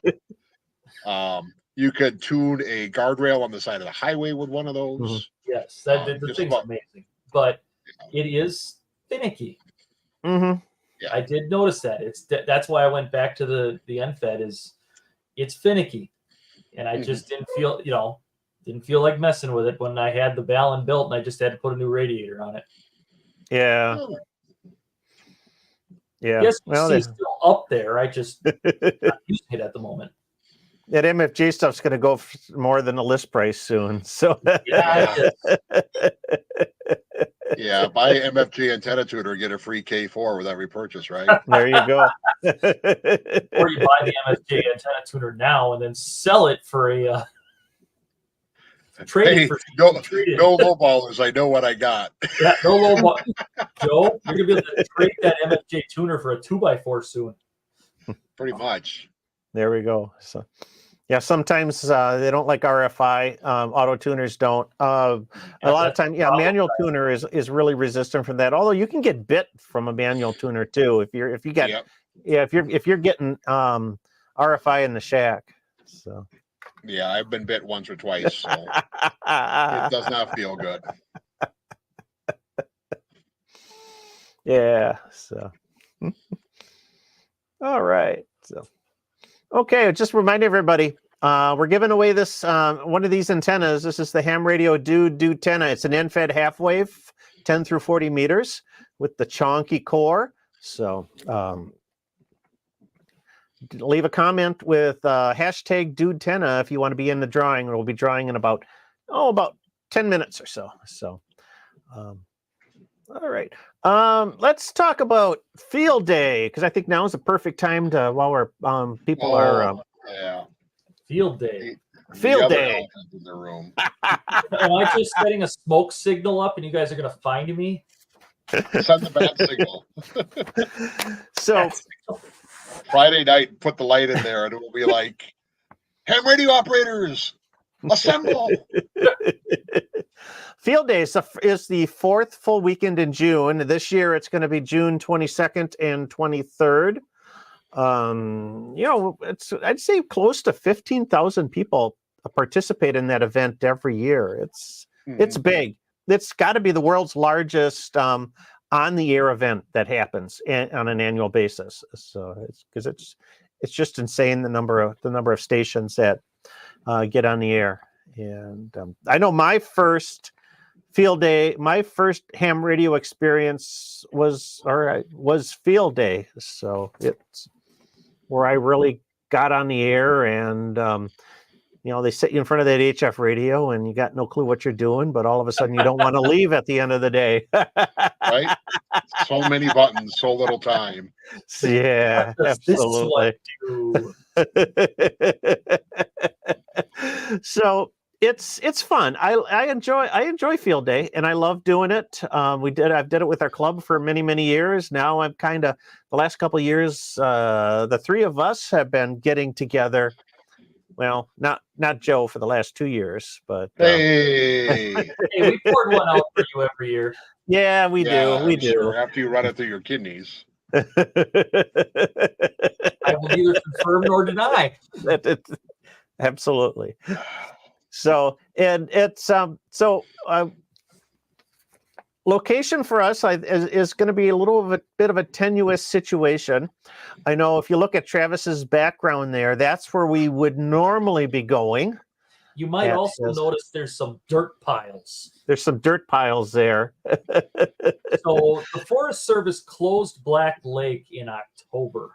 You could tune a guardrail on the side of the highway with one of those. Yes, the thing's amazing, but it is finicky. Yeah. I did notice that. That's why I went back to the NFED. It's finicky, and I just didn't feel like messing with it when I had the Balun built, and I just had to put a new radiator on it. Yeah. Yeah. Yes, it's still up there. I just not using it at the moment. That MFG stuff's going to go for more than the list price soon. So yeah, buy MFG antenna tuner, get a free K4 with every purchase, right? There you go. Or you buy the MFG antenna tuner now and then sell it for a trade. No low ballers. I know what I got. Yeah, no low ball. Joe, you're gonna be able to trade that MFJ tuner for a 2x4 soon. Pretty much. There we go. So, yeah, sometimes they don't like RFI. Auto tuners don't. A lot of time, yeah, manual tuner is really resistant from that. Although you can get bit from a manual tuner too if you get Yep. if you're getting RFI in the shack. So Yeah, I've been bit once or twice, so it does not feel good. Yeah. So all right. So okay, just remind everybody. We're giving away this one of these antennas. This is the Ham Radio Dude antenna. It's an end-fed half wave, 10 through 40 meters with the chonky core. So leave a comment with hashtag DudeTenna if you want to be in the drawing. We'll be drawing in about 10 minutes or so. So all right. Let's talk about field day, because I think now is the perfect time to while we're people are yeah. Field day. Field The other day. elephant in the room. Am I just setting a smoke signal up and you guys are going to find me? Send the bat signal. So Friday night, put the light in there, and it will be like, ham radio operators, assemble. Field Day is the fourth full weekend in June. This year, it's going to be June 22nd and 23rd. I'd say close to 15,000 people participate in that event every yeyear. It's big. It's got to be the world's largest on-the-air event that happens on an annual basis. So it's just insane the number of stations that get on the air. And I know my first field day, my first ham radio experience was field day. So it's where I really got on the air, and they sit you in front of that HF radio and you got no clue what you're doing, but all of a sudden you don't want to leave at the end of the day. Right? So many buttons, so little time. Yeah, absolutely. So it's fun. I enjoy field day, and I love doing it. I've did it with our club for many years. Now I'm kind of the last couple of years. The three of us have been getting together. Well, not Joe for the last 2 years, but Hey, we poured one out for you every year. Yeah, we do. We do. Sure. After you run it through your kidneys. I will neither confirm nor deny. Absolutely. So, and it's location for us is going to be a bit of a tenuous situation. I know if you look at Travis's background there, that's where we would normally be going. You might also notice there's some dirt piles. There's some dirt piles there. So the Forest Service closed Black Lake in October.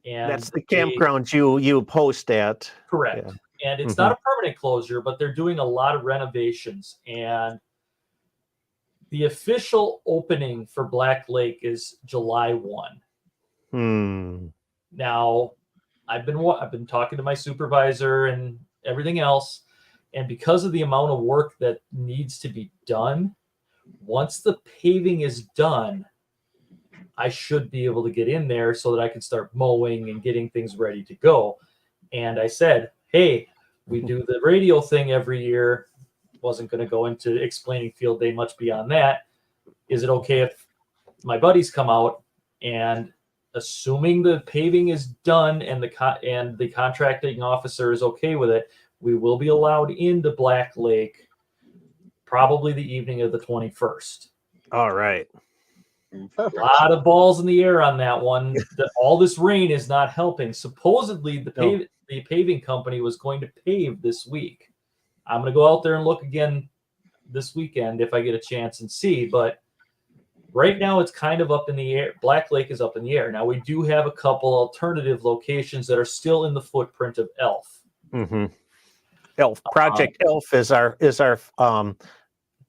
And that's the campground you post at. Correct. Yeah. And it's not a permanent closure, but they're doing a lot of renovations. And the official opening for Black Lake is July 1. Now, I've been talking to my supervisor and everything else, and because of the amount of work that needs to be done, once the paving is done, I should be able to get in there so that I can start mowing and getting things ready to go. And I said, hey, we do the radio thing every year. Wasn't going to go into explaining field day much beyond that. Is it okay if my buddies come out, and assuming the paving is done and the contracting officer is okay with it, we will be allowed into Black Lake probably the evening of the 21st. All right. Perfect. A lot of balls in the air on that one. All this rain is not helping. Supposedly the paving company was going to pave this week. I'm going to go out there and look again this weekend if I get a chance and see, but right now it's kind of up in the air. Black Lake is up in the air. Now we do have a couple alternative locations that are still in the footprint of ELF. ELF Project ELF is our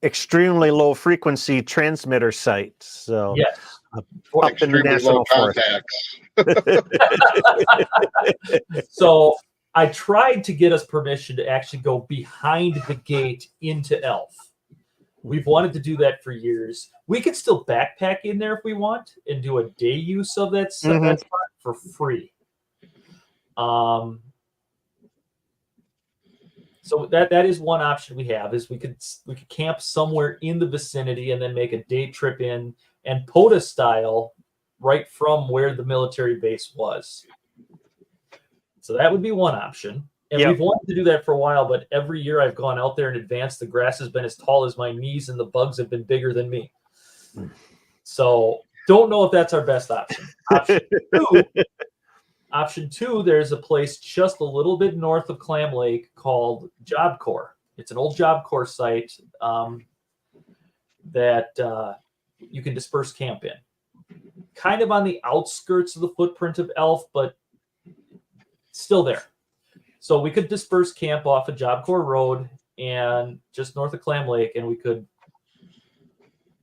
extremely low frequency transmitter site. So yes, up in the national forest. So I tried to get us permission to actually go behind the gate into ELF. We've wanted to do that for years. We could still backpack in there if we want and do a day use of that spot for free. So that is one option we have, is we could camp somewhere in the vicinity and then make a day trip in, and POTA style, right from where the military base was. So that would be one option. And we've wanted to do that for a while, but every year I've gone out there in advance, the grass has been as tall as my knees and the bugs have been bigger than me. So don't know if that's our best option. Option two, there's a place just a little bit north of Clam Lake called Job Corps. It's an old Job Corps site that you can disperse camp in. Kind of on the outskirts of the footprint of Elf, but still there. So we could disperse camp off of Job Corps Road and just north of Clam Lake, and we could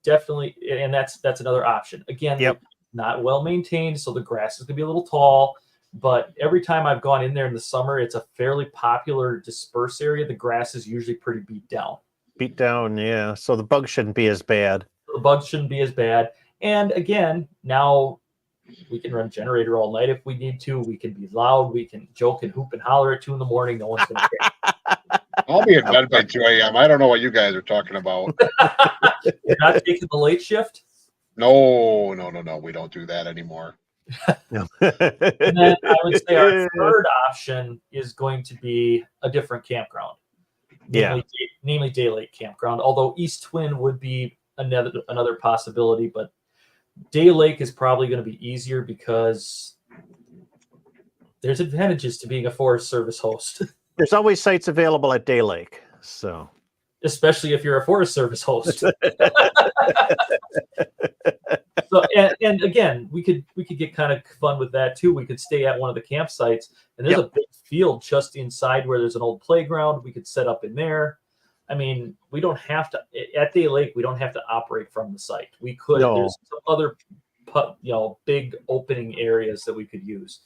definitely, and that's another option. Again, not well maintained, so the grass is going to be a little tall. But every time I've gone in there in the summer, it's a fairly popular disperse area. The grass is usually pretty beat down. Beat down, yeah. So the bugs shouldn't be as bad. The bugs shouldn't be as bad. And again, now we can run generator all night if we need to. We can be loud. We can joke and hoop and holler at 2 in the morning. No one's going to care. I'll be in bed by 2 a.m. I don't know what you guys are talking about. You're not taking the late shift? No. We don't do that anymore. And then I would say our third option is going to be a different campground. Namely Day Lake Campground, although East Twin would be another possibility, but Day Lake is probably going to be easier because there's advantages to being a Forest Service host. There's always sites available at Day Lake, so especially if you're a Forest Service host. So and again, we could get kind of fun with that too. We could stay at one of the campsites, and there's a big field just inside where there's an old playground. We could set up in there. I mean, we don't have to at Day Lake. We don't have to operate from the site. We could. No. There's some other, big opening areas that we could use.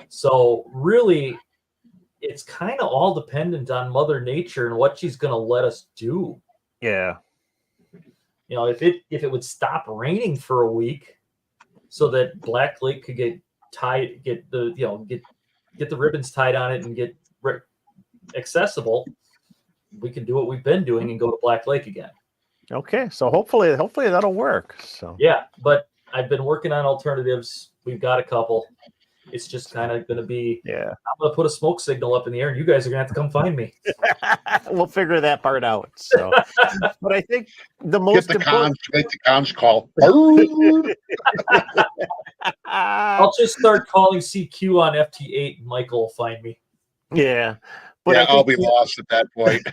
So really, it's kind of all dependent on Mother Nature and what she's going to let us do. Yeah. If it would stop raining for a week, so that Black Lake could get the ribbons tied on it and get accessible, we can do what we've been doing and go to Black Lake again. Okay, so hopefully that'll work. So yeah, but I've been working on alternatives. We've got a couple. It's just kind of going to be, I'm going to put a smoke signal up in the air, and you guys are going to have to come find me. We'll figure that part out. So, but I think the most important... make the cons call. I'll just start calling CQ on FT8, and Michael will find me. Yeah. But I'll be lost at that point.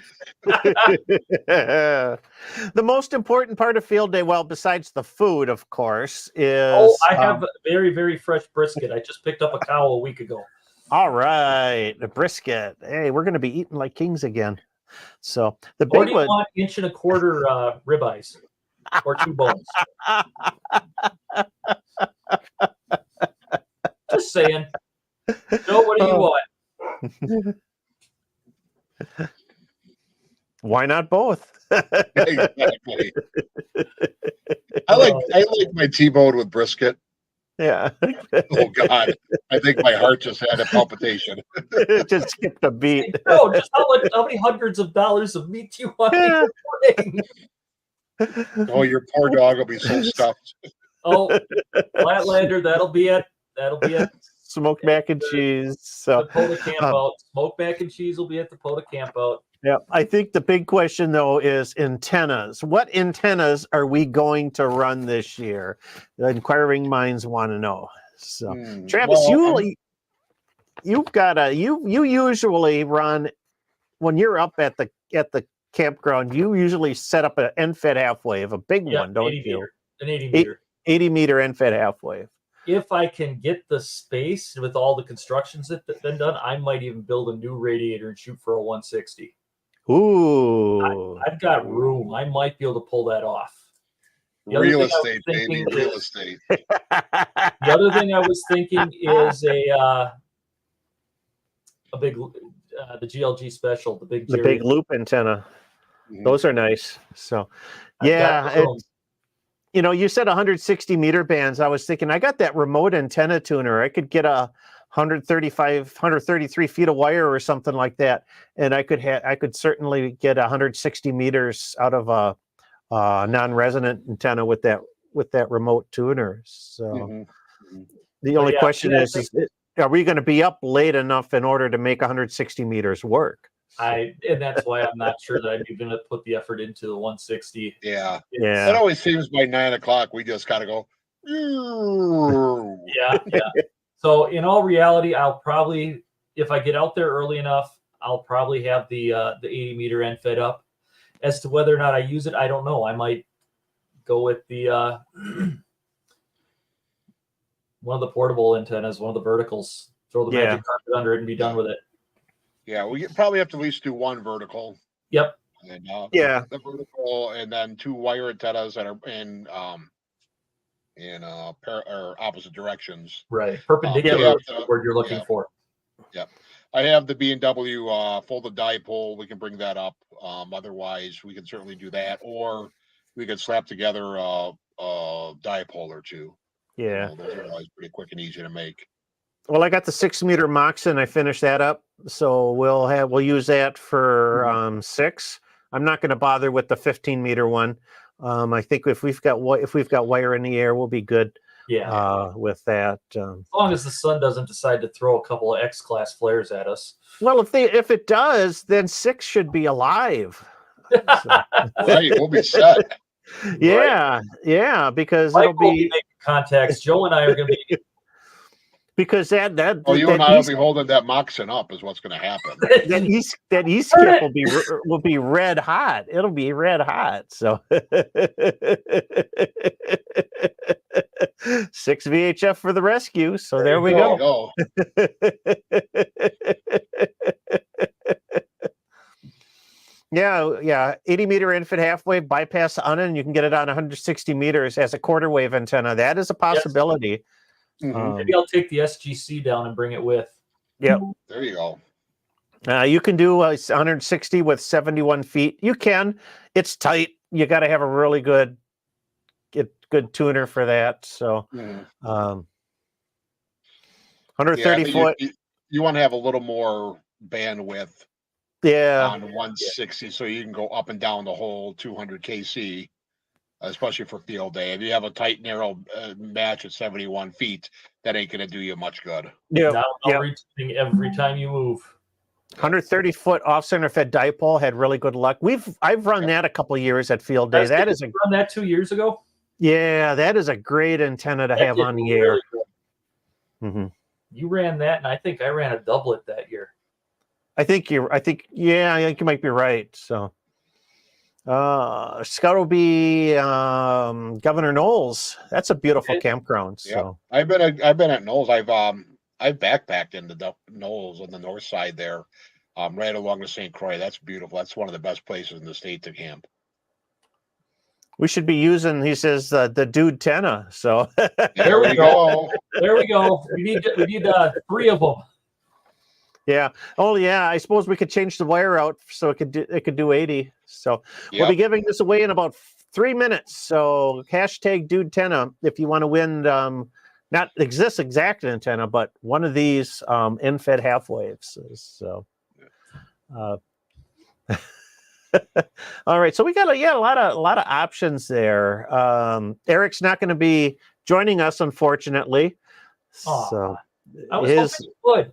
The most important part of field day, well, besides the food, of course, is... Oh, I have very, very fresh brisket. I just picked up a cow a week ago. All right, the brisket. Hey, we're going to be eating like kings again. So the or big do you want 1.25 inch ribeyes or 2 bones? Just saying. Joe, what do you want? Why not both? Exactly. I like my T-bone with brisket. Yeah. Oh God, I think my heart just had a palpitation. It just skipped a beat. No, just how many hundreds of dollars of meat do you want me to bring? Oh, your poor dog will be so stuffed. Oh, Flatlander, that'll be it. Smoked mac and cheese. So the POTA camp out. Smoked mac and cheese will be at the POTA camp out. Yeah, I think the big question though is antennas. What antennas are we going to run this year? The inquiring minds want to know. So, Travis, you usually run when you're up at the campground. You usually set up an end-fed half wave, a big one, don't you? An 80 meter. 80 meter end-fed half wave. If I can get the space with all the constructions that have been done, I might even build a new radiator and shoot for a 160. Ooh. I've got room. I might be able to pull that off. Real estate, baby. Real estate. The other thing I was thinking is a big, the GLG special, the big loop antenna. Those are nice. So, yeah. You said 160 meter bands. I was thinking I got that remote antenna tuner. I could get a 133 feet of wire or something like that, and I could certainly get 160 meters out of a non-resonant antenna with that remote tuner. So the only question is are we going to be up late enough in order to make 160 meters work? And that's why I'm not sure that I'm even going to put the effort into the 160. Yeah. Yeah. It always seems by 9 o'clock we just gotta go. Yeah. So in all reality, I'll probably, if I get out there early enough, I'll probably have the 80 meter end fed up. As to whether or not I use it, I don't know. I might go with the one of the portable antennas, one of the verticals. Throw the magic carpet under it and be done with it. Yeah, we probably have to at least do one vertical. Yep. And, yeah, the vertical, and then 2 wire antennas that are in or opposite directions. Right, perpendicular to the word you're looking for. Yep. I have the B&W folded dipole. We can bring that up. Otherwise, we can certainly do that, or we could slap together a dipole or two. Yeah, those are always pretty quick and easy to make. Well, I got the 6 meter Moxon. I finished that up, so we'll use that for 6. I'm not going to bother with the 15 meter one. I think if we've got wire in the air, we'll be good. Yeah. With that. As long as the sun doesn't decide to throw a couple of X-class flares at us. Well, if it does, then 6 should be alive. Right, we'll be set. Yeah, yeah, because Mike it'll be making contacts. Joe and I are going to be. Because that you and I will be holding that Moxon up is what's going to happen. that skip will be red hot. It'll be red hot. So 6 VHF for the rescue. So there we go. Yeah. 80 meter infant half wave bypass on it, and you can get it on 160 meters as a quarter wave antenna. That is a possibility. Yes. Maybe I'll take the SGC down and bring it with. Yep. There you go. You can do 160 with 71 feet. You can. It's tight. You got to have a really good tuner for that. So 130 foot. You want to have a little more bandwidth. Yeah. On 160, so you can go up and down the whole 200 kc. Especially for field day. If you have a tight, narrow match at 71 feet, that ain't going to do you much good. Yeah. Reaching every time you move. 130 foot off center fed dipole had really good luck. I've run that a couple of years at field day. Run that 2 years ago. Yeah, that is a great antenna to have on the air. Really You ran that, and I think I ran a doublet that year. I think you might be right. So. Scott will be Governor Knowles. That's a beautiful campground. So I've been at Knowles. I've backpacked into Knowles on the north side there, right along the St. Croix. That's beautiful. That's one of the best places in the state to camp. We should be using, he says, the dude tenna. So there we go. There we go. We need 3 of them. Yeah. Oh, yeah. I suppose we could change the wire out so it could do 80. So we'll be giving this away in about 3 minutes. So hashtag dude tenna if you want to win not this exact antenna, but one of these end-fed half waves. So all right. So we got a lot of options there. Eric's not going to be joining us, unfortunately. So I was hoping he would.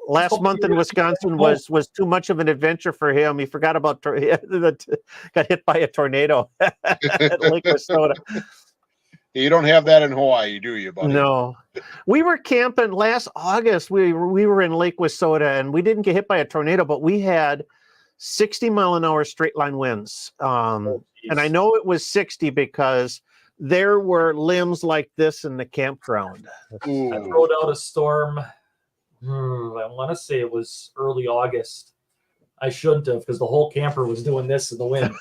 Last month in Wisconsin was too much of an adventure for him. He forgot about got hit by a tornado at Lake Wissota. You don't have that in Hawaii, do you, buddy? No. We were camping last August. We were in Lake Wissota, and we didn't get hit by a tornado, but we had 60-mile-an-hour straight line winds. And I know it was 60 because there were limbs like this in the campground. I rode out a storm. I want to say it was early August. I shouldn't have, because the whole camper was doing this in the wind.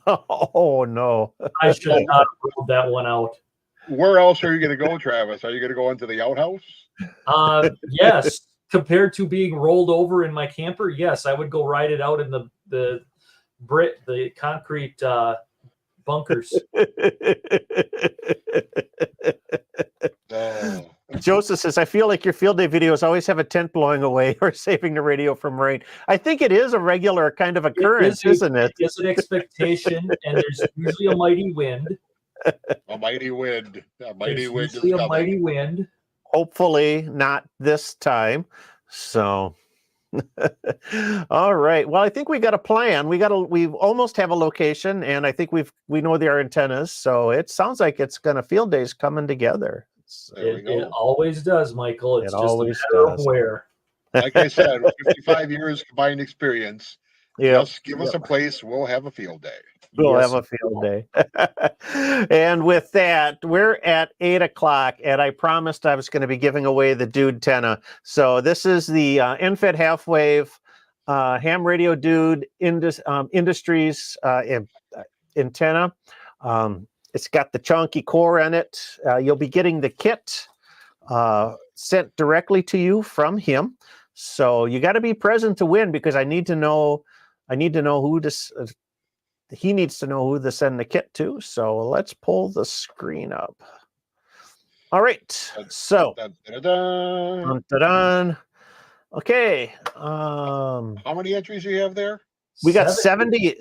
Oh, no. I should not have rolled that one out. Where else are you going to go, Travis? Are you going to go into the outhouse? Yes. Compared to being rolled over in my camper, yes, I would go ride it out in the concrete bunkers. Joseph says, I feel like your field day videos always have a tent blowing away or saving the radio from rain. I think it is a regular kind of occurrence, isn't it? It is an expectation, and there's usually a mighty wind. A mighty wind. A mighty There's wind is usually a coming. mighty wind. Hopefully not this time. So, all right. Well, I think we got a plan. We almost have a location, and I think we know our antennas. So it sounds like it's gonna field days coming together. There we go. It always does, Michael. It's It just always a matter does. of where. Like I said, 55 years combined experience. Yeah. Just give us a place. We'll have a field day. We'll Yes, have a field day. And with that, we're at 8 o'clock, and I promised I was going to be giving away the Dude antenna. So this is the end-fed half-wave ham radio Dude Industries antenna. It's got the chunky core in it. You'll be getting the kit sent directly to you from him. So you got to be present to win, because I need to know who this. He needs to know who to send the kit to. So let's pull the screen up. All right. So, dun, dun, dun. Okay. How many entries do you have there? We got 70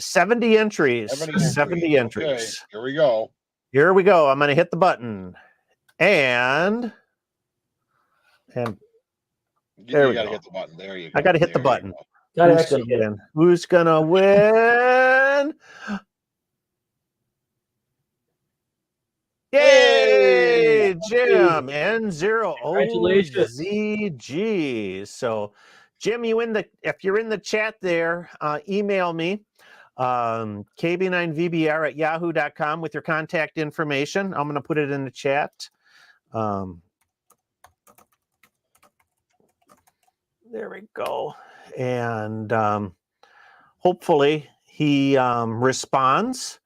entries. 70 entries. Okay, here we go. Here we go. I'm going to hit the button. And You There we got to go. hit the button. There you go. I got to hit the There you button. go. Gotta Who's actually gonna get win? Who's gonna win? Yay, Jim! N0OZG. So, Jim, if you're in the chat there, email me, kb9vbr@yahoo.com with your contact information. I'm gonna put it in the chat. There we go. And hopefully he responds,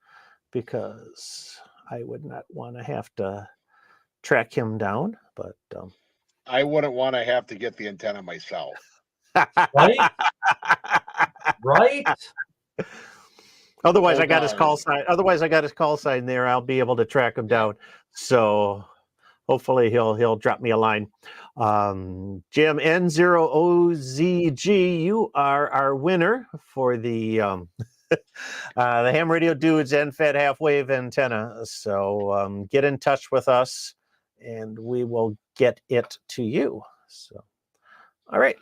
because I would not want to have to track him down. But I wouldn't want to have to get the antenna myself. right. Right. Otherwise, Hold I got his on. call sign. Otherwise, I got his call sign there. I'll be able to track him down. So hopefully he'll drop me a line. Jim N0OZG, you are our winner for the the Ham Radio Dudes end-fed half-wave antenna. So get in touch with us, and we will get it to you. So, all right,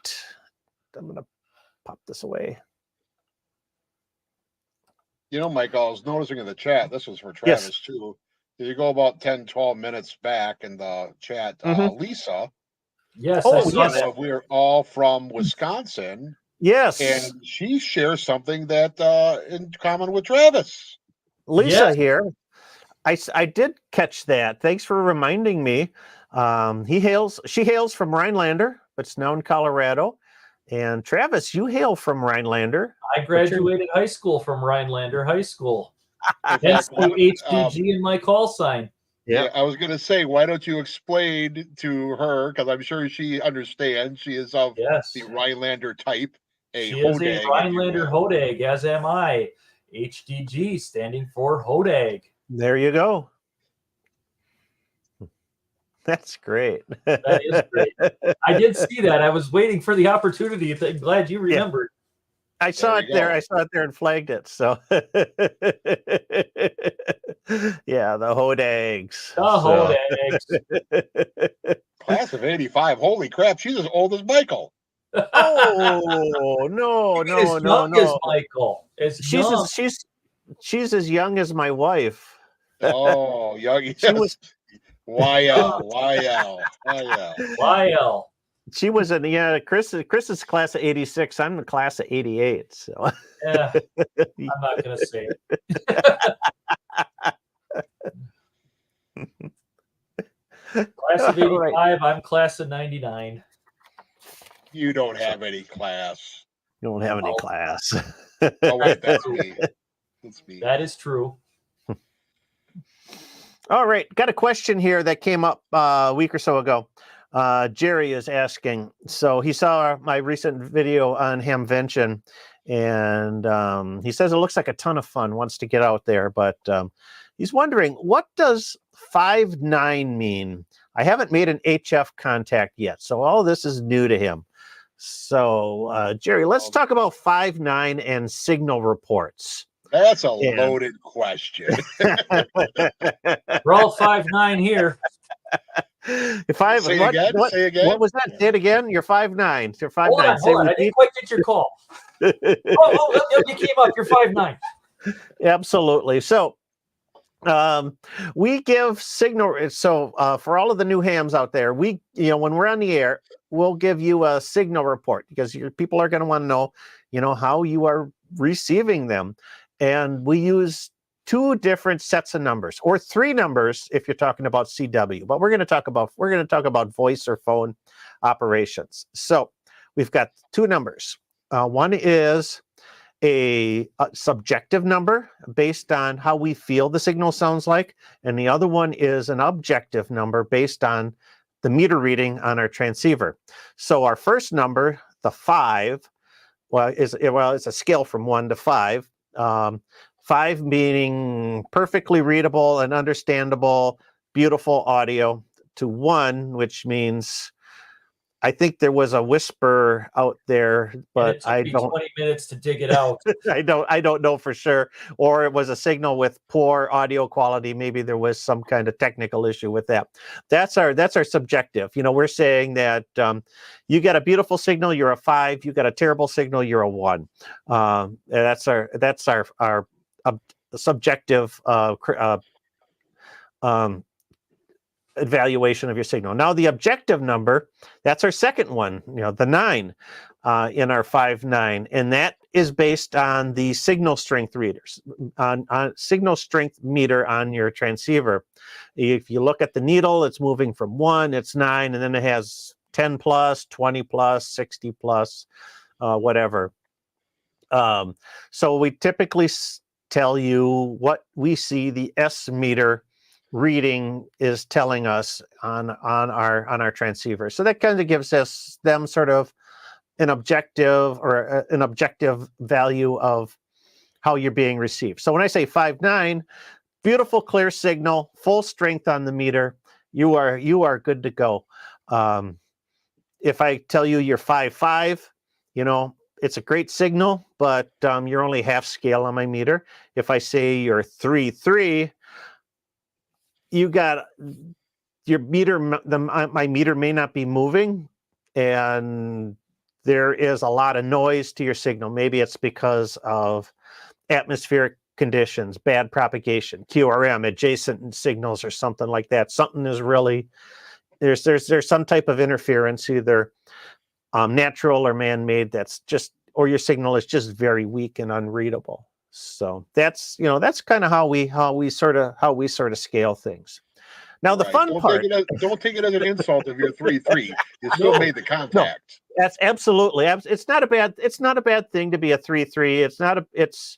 I'm gonna pop this away. You know, Michael, I was noticing in the chat, this was for Yes. Travis too. You go about 10, 12 minutes back in the chat, Lisa. Yes. Oh, I saw yes. that. We're all from Wisconsin, Yes, and she shares something that in common with Travis. Lisa Yes. here. I did catch that. Thanks for reminding me. She hails from Rhinelander, but it's now in Colorado. And Travis, you hail from Rhinelander. I graduated high school from Rhinelander High School. In That's fact, the HDG in my call sign. Yeah. I was going to say, why don't you explain to her, because I'm sure she understands. She is of Yes. the Rhinelander type. She is a Rhinelander Hodag, as am I. HDG standing for Hodag. There you go. That's great. That is great. I did see that. I was waiting for the opportunity. I'm glad you remembered. I saw There it you there. go. I saw it there and flagged it. So, yeah, the Hodags. The Hodags. Class of 85. Holy crap, she's as old as Michael. Oh no, no, As no, young as no! Michael. She's as young as my wife. Oh, young. Yes. She was YL. YL. She was in Chris is class of 86. I'm the class of 88. So Yeah, I'm not gonna say it. Class of 85. Right. I'm class of 99. You don't have any class. You don't have any class. Oh, wait, that's me. That's me. That is true. All right, got a question here that came up a week or so ago. Jerry is asking. So he saw my recent video on Hamvention, and he says it looks like a ton of fun. Wants to get out there, but He's wondering, what does 5.9 mean? I haven't made an HF contact yet, so all this is new to him. So, Jerry, let's talk about 5.9 and signal reports. That's a loaded question. We're all 5'9" here. Say again. What was that? Say it again. You're 5'9". You're 5'9". Hold on. I didn't quite get your call. You came up. You're 5'9". Absolutely. So, we give signal. So, for all of the new hams out there, when we're on the air, we'll give you a signal report because your people are going to want to know, how you are receiving them, and we use 2 different sets of numbers, or 3 numbers if you're talking about CW. But we're going to talk about voice or phone operations. So, we've got 2 numbers. One is a subjective number based on how we feel the signal sounds like, and the other one is an objective number based on the meter reading on our transceiver. So our first number, the 5, it's a scale from 1 to 5. 5 meaning perfectly readable and understandable, beautiful audio, to 1, which means I think there was a whisper out there, but I don't. 20 minutes to dig it out. I don't know for sure. Or it was a signal with poor audio quality. Maybe there was some kind of technical issue with that. That's our subjective. We're saying that you got a beautiful signal, you're a 5. You got a terrible signal, you're a 1. That's our subjective evaluation of your signal. Now the objective number, that's our second one, the 9 in our 5.9, and that is based on the signal strength readers, on signal strength meter on your transceiver. If you look at the needle, it's moving from 1, it's 9, and then it has 10 plus, 20 plus, 60 plus, whatever. So we typically tell you what we see the S meter reading is telling us on our transceiver. So that kind of gives them sort of an objective value of how you're being received. So when I say 5.9, beautiful clear signal, full strength on the meter, you are good to go. If I tell you you're 5.5, it's a great signal, but you're only half scale on my meter. If I say you're 3.3, you got your meter, my meter may not be moving, and there is a lot of noise to your signal. Maybe it's because of atmospheric conditions, bad propagation, QRM, adjacent signals, or something like that. Something is really, there's some type of interference, either natural or man-made, or your signal is just very weak and unreadable. So that's kind of how we sort of scale things. Now the fun part. Don't take it as an insult if you're 3.3. You still made the contact. No, that's absolutely. It's not a bad thing to be a 3.3. It's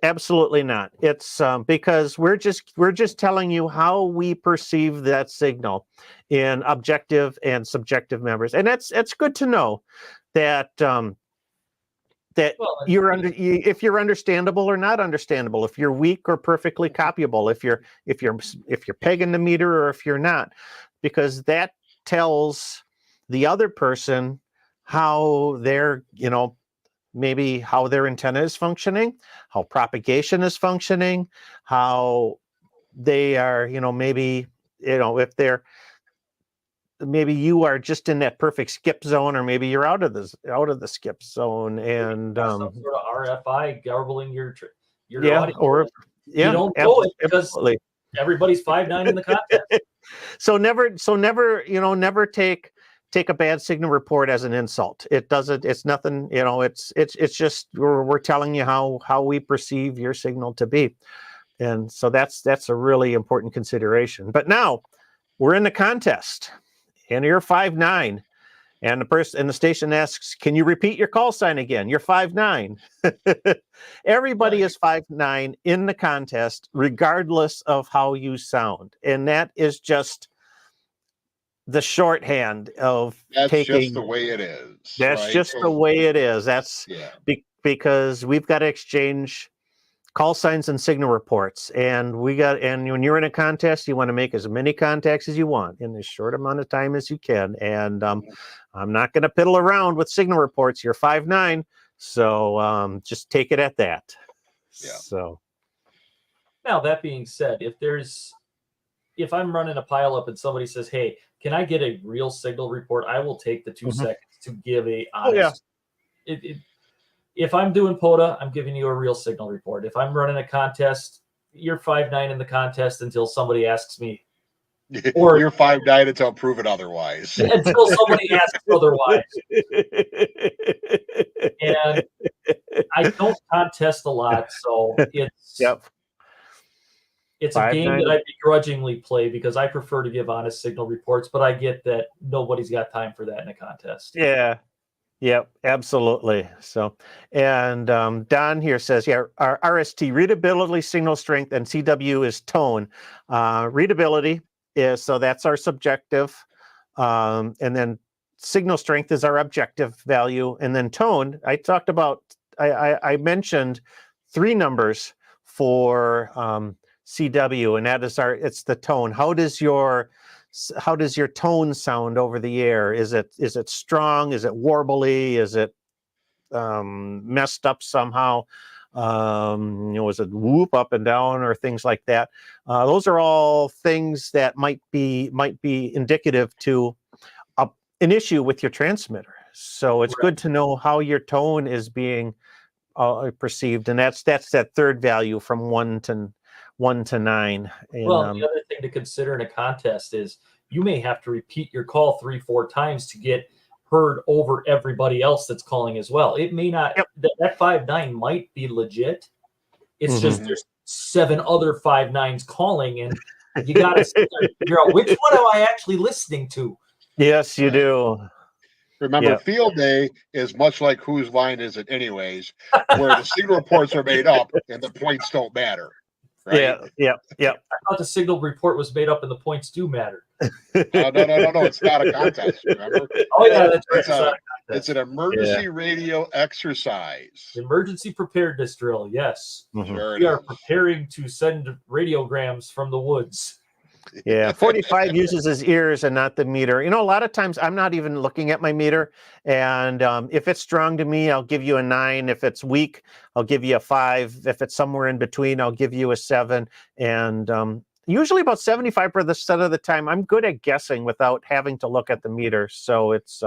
absolutely not. It's because we're just telling you how we perceive that signal in objective and subjective members, and it's good to know that. If you're understandable or not understandable, if you're weak or perfectly copyable, if you're pegging the meter or if you're not, because that tells the other person how their maybe how their antenna is functioning, how propagation is functioning, how they are maybe you are just in that perfect skip zone, or maybe you're out of the skip zone, and some sort of RFI garbling your audio. You don't know it because everybody's 5.9 in the context. So never take a bad signal report as an insult. It doesn't. It's nothing. It's just we're telling you how we perceive your signal to be, and so that's a really important consideration. But now we're in the contest. And you're 5.9, and the station asks, "Can you repeat your call sign again?" You're 5.9. Everybody is 5.9 in the contest, regardless of how you sound, and that is just the shorthand of taking. That's just the way it is. That's just the way it is. That's because we've got to exchange call signs and signal reports. And when you're in a contest, you want to make as many contacts as you want in as short amount of time as you can. And I'm not going to piddle around with signal reports. You're 5'9", so just take it at that. Yeah. So now that being said, if I'm running a pile up and somebody says, "Hey, can I get a real signal report?" I will take the 2 seconds to give a honest. If I'm doing POTA, I'm giving you a real signal report. If I'm running a contest, you're 5'9" in the contest until somebody asks me. Or you're 5'9" until proven otherwise. Until somebody asks otherwise. And I don't contest a lot, so it's it's a game that I begrudgingly play because I prefer to give honest signal reports, but I get that nobody's got time for that in a contest. Yeah. Yep, absolutely. So, and Don here says, our RST, readability, signal strength, and CW is tone. Readability is, so that's our subjective. And then signal strength is our objective value. And then tone, I mentioned 3 numbers for CW, and that is it's the tone. How does your tone sound over the air? Is it strong? Is it warbly? Is it messed up somehow? Is it whoop up and down or things like that? Those are all things that might be indicative to an issue with your transmitter. So it's good to know how your tone is being perceived, and that's that third value from 1 to 9. And, well, the other thing to consider in a contest is you may have to repeat your call 3-4 times to get heard over everybody else that's calling as well. It may not, that 5'9" might be legit. It's just there's 7 other 5'9s calling, and you got to figure out which one am I actually listening to. Yes, you do. Remember, field day is much like whose line is it anyways, where the signal reports are made up and the points don't matter. Right? Yeah. I thought the signal report was made up and the points do matter. No. It's not a contest, remember? Oh, yeah, that's right. It's an emergency radio exercise. Emergency preparedness drill, yes. Sure We are preparing to send radiograms from the woods. Yeah, 45 uses his ears and not the meter. A lot of times I'm not even looking at my meter, and if it's strong to me, I'll give you a 9. If it's weak, I'll give you a 5. If it's somewhere in between, I'll give you a 7. And usually about 75% of the time, I'm good at guessing without having to look at the meter. So it's,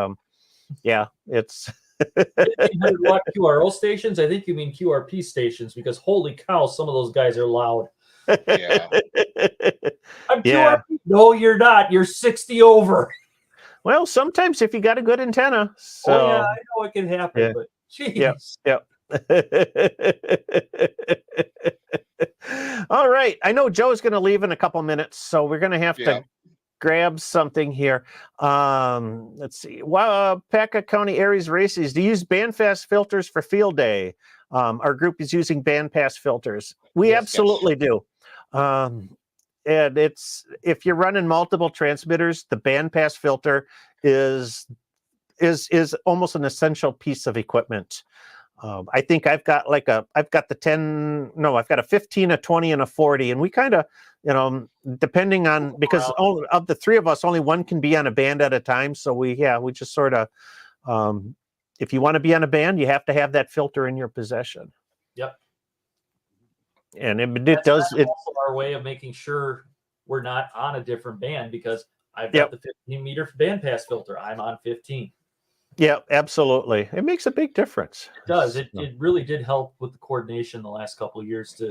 it's. What QRO stations? I think you mean QRP stations, because holy cow, some of those guys are loud. Yeah. I'm QRP. No, you're not. You're 60 over. Well, sometimes if you got a good antenna. So, oh, yeah, I know it can happen, but geez. Yep. All right. I know Joe's going to leave in a couple minutes, so we're going to have to grab something here. Let's see. Paca County Aries Races, do you use bandpass filters for field day? Our group is using bandpass filters. We absolutely do. And it's, if you're running multiple transmitters, the bandpass filter is almost an essential piece of equipment. I think I've got a 15, a 20, and a 40, and we kind of, depending on, because of the 3 of us, only one can be on a band at a time. So we just sort of, if you want to be on a band, you have to have that filter in your possession. Yep. And it That's does. Also our way of making sure we're not on a different band, because I've got the 15 meter bandpass filter. I'm on 15. Yeah, absolutely. It makes a big difference. It does. It really did help with the coordination the last couple of years to.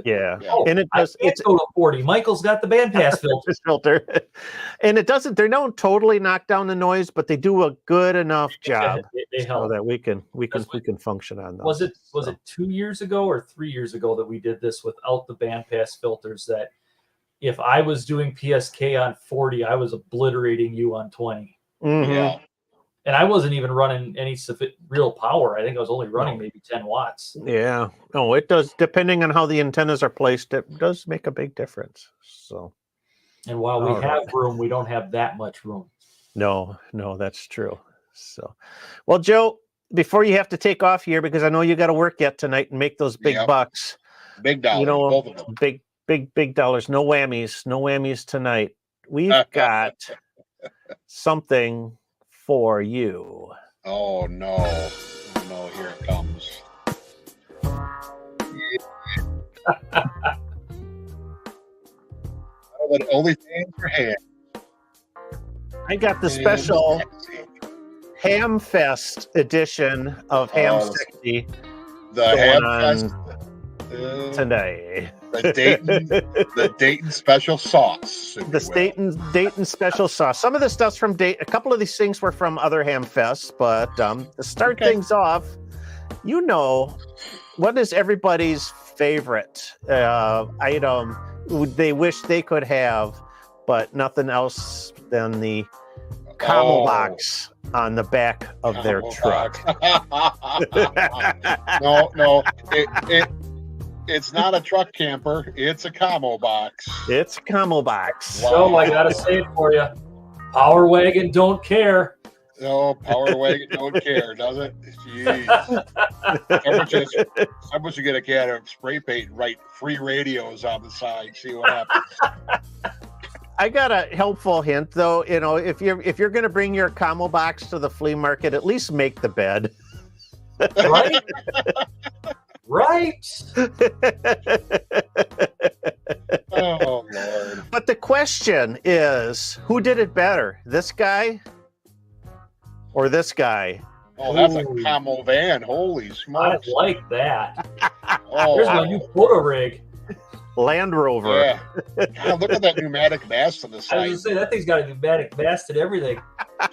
And it does. It's go to 40. Michael's got the bandpass filter. And it doesn't. They don't totally knock down the noise, but they do a good enough job they help. so that we can function on those. Was it 2 years ago or 3 years ago that we did this without the bandpass filters? That if I was doing PSK on 40, I was obliterating you on 20. Mm-hmm. Yeah. And I wasn't even running any real power. I think I was only running maybe 10 watts. Yeah. No, it does. Depending on how the antennas are placed, it does make a big difference. So. And while we have room, we don't have that much room. No, that's true. So, well, Joe, before you have to take off here, because I know you got to work yet tonight and make those big bucks. Big dollars, You know, both of them. big dollars. No whammies tonight. We've got something for you. Oh no. Oh no, here it comes. Oh, but only fans for hand. I got the special Hamfest edition of Hamsexy The going Hamfest on today. The Dayton special sauce. if The you will. Dayton special sauce. Some of the stuff's from Dayton. A couple of these things were from other Hamfests, but to start things off, you know, what is everybody's favorite item they wish they could have, but nothing else than the Camel box on the back of their Camel truck. No, it's not a truck camper. It's a Camo box. It's a Camel box. Wow. So I gotta say it for you. Power wagon don't care. No, Power Wagon don't care, does it? Jeez. Someone should get a can of spray paint and write free radios on the side. See what happens. I got a helpful hint though. You know, if you're going to bring your Camel box to the flea market, at least make the bed. Right? Right? Oh Lord. But the question is, who did it better? This guy or this guy? Oh, that's a Ooh. Camo van. Holy I smokes. like that. Oh, There's my new photo rig. Land Rover. yeah. God, look at that pneumatic mast on the I was side. gonna say that thing's got a pneumatic vest and everything.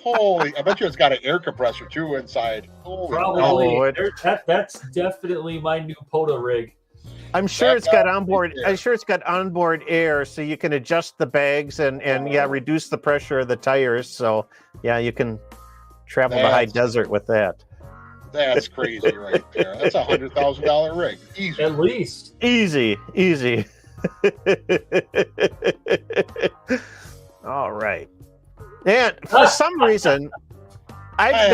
Holy, I bet you it's got an air compressor too inside. Holy Probably. Oh, That's definitely my new photo rig. I'm sure That's it's got got onboard. air. I'm sure it's got onboard air, so you can adjust the bags and reduce the pressure of the tires. So yeah, you can travel the high That's- desert with that. That's crazy right there. That's $100,000 rig. Easy. At least. Easy. All right. And for some reason, I've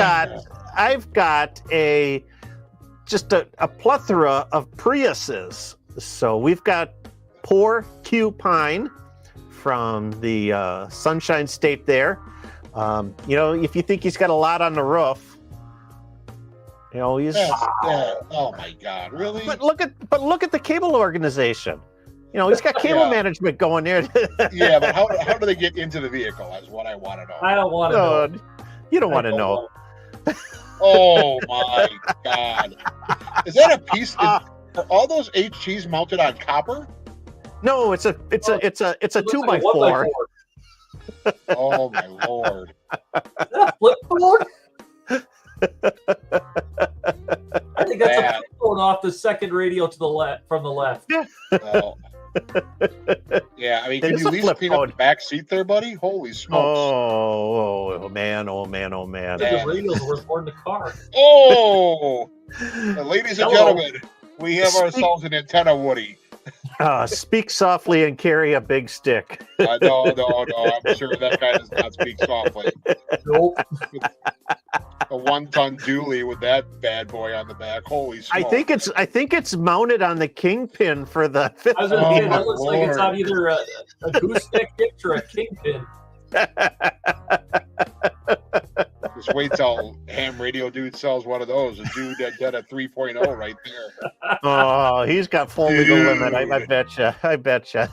got a plethora of Priuses. So we've got Poor Q-Pine from the Sunshine State there. You know, if you think he's got a lot on the roof, you know, he's. Oh my God! Really? But look at the cable organization. You know, he's got cable Yeah. management going there. Yeah, but how do they get into the vehicle? Is what I want to know. I don't want to know. You don't want to I don't know. Oh my God! Is that a piece? Are all those HGs mounted on copper? No, it's a It looks 2x4. like a 1x4. Oh my Lord! Is that a flip phone? I think that's a Bad. flip phone off the second radio to the left from the left. Well, yeah, I mean, It can is you a at least flip clean up phone. the back seat there, buddy? Holy smokes! Oh man. I think the radio's worth more than the car. Oh, ladies and Hello. gentlemen, we have ourselves an antenna Woody. Speak softly and carry a big stick. No, I'm sure that guy does not speak softly. Nope. A 1-ton dually with that bad boy on the back. Holy smokes! I think it's mounted on the kingpin for the fifth. I was going to Oh, say my that looks like it's Lord. on either a gooseneck hitch or a kingpin. Just wait till Ham Radio Dude sells one of those. A dude that did a 3.0 right there. Oh, he's got full legal limit. I betcha.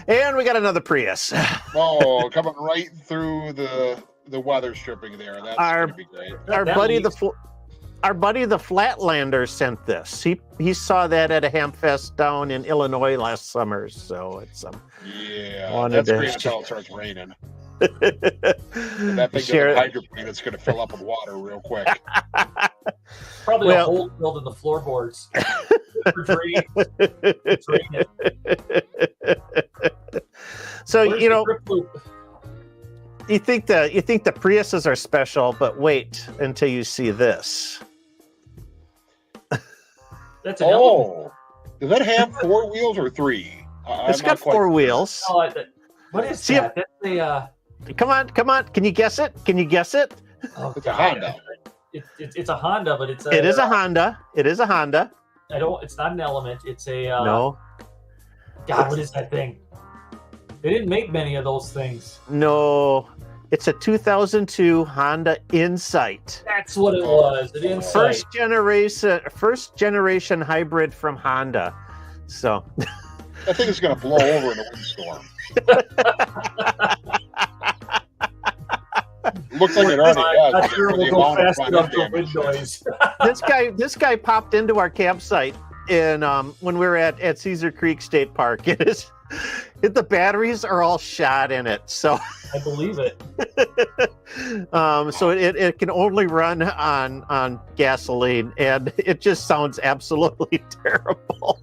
And we got another Prius. Oh, coming right through the weather stripping there. That's Our- gonna be great. Our That buddy leaks. the Flatlander sent this. He saw that at a Hamfest down in Illinois last summer. So it's Yeah, Wanted that's to- great until it starts raining. That thing Share- is a hydroplane that's going to fill up with water real quick. Probably Well- a hole filled in the floorboards. For drain it. So Where's you the know, grip loop? you think the Priuses are special, but wait until you see this. That's an elevator. Oh, does that have 4 wheels or 3? It's got 4 wheels. Oh, what is See that? That's a Come on. Can you guess it? oh, It's a God. Honda. It's a Honda, but it's It is a Honda. It is a Honda. It's not an Element. It's a No. God, what is that thing? They didn't make many of those things. No. It's a 2002 Honda Insight. That's what it was. An Insight. First generation hybrid from Honda. So I think it's going to blow over in a windstorm. Looks like it already does. Not sure we'll go fast enough to wind noise. this guy popped into our campsite in when we were at Cedar Creek State Park. The batteries are all shot in it, so I believe it. So it can only run on gasoline, and it just sounds absolutely terrible.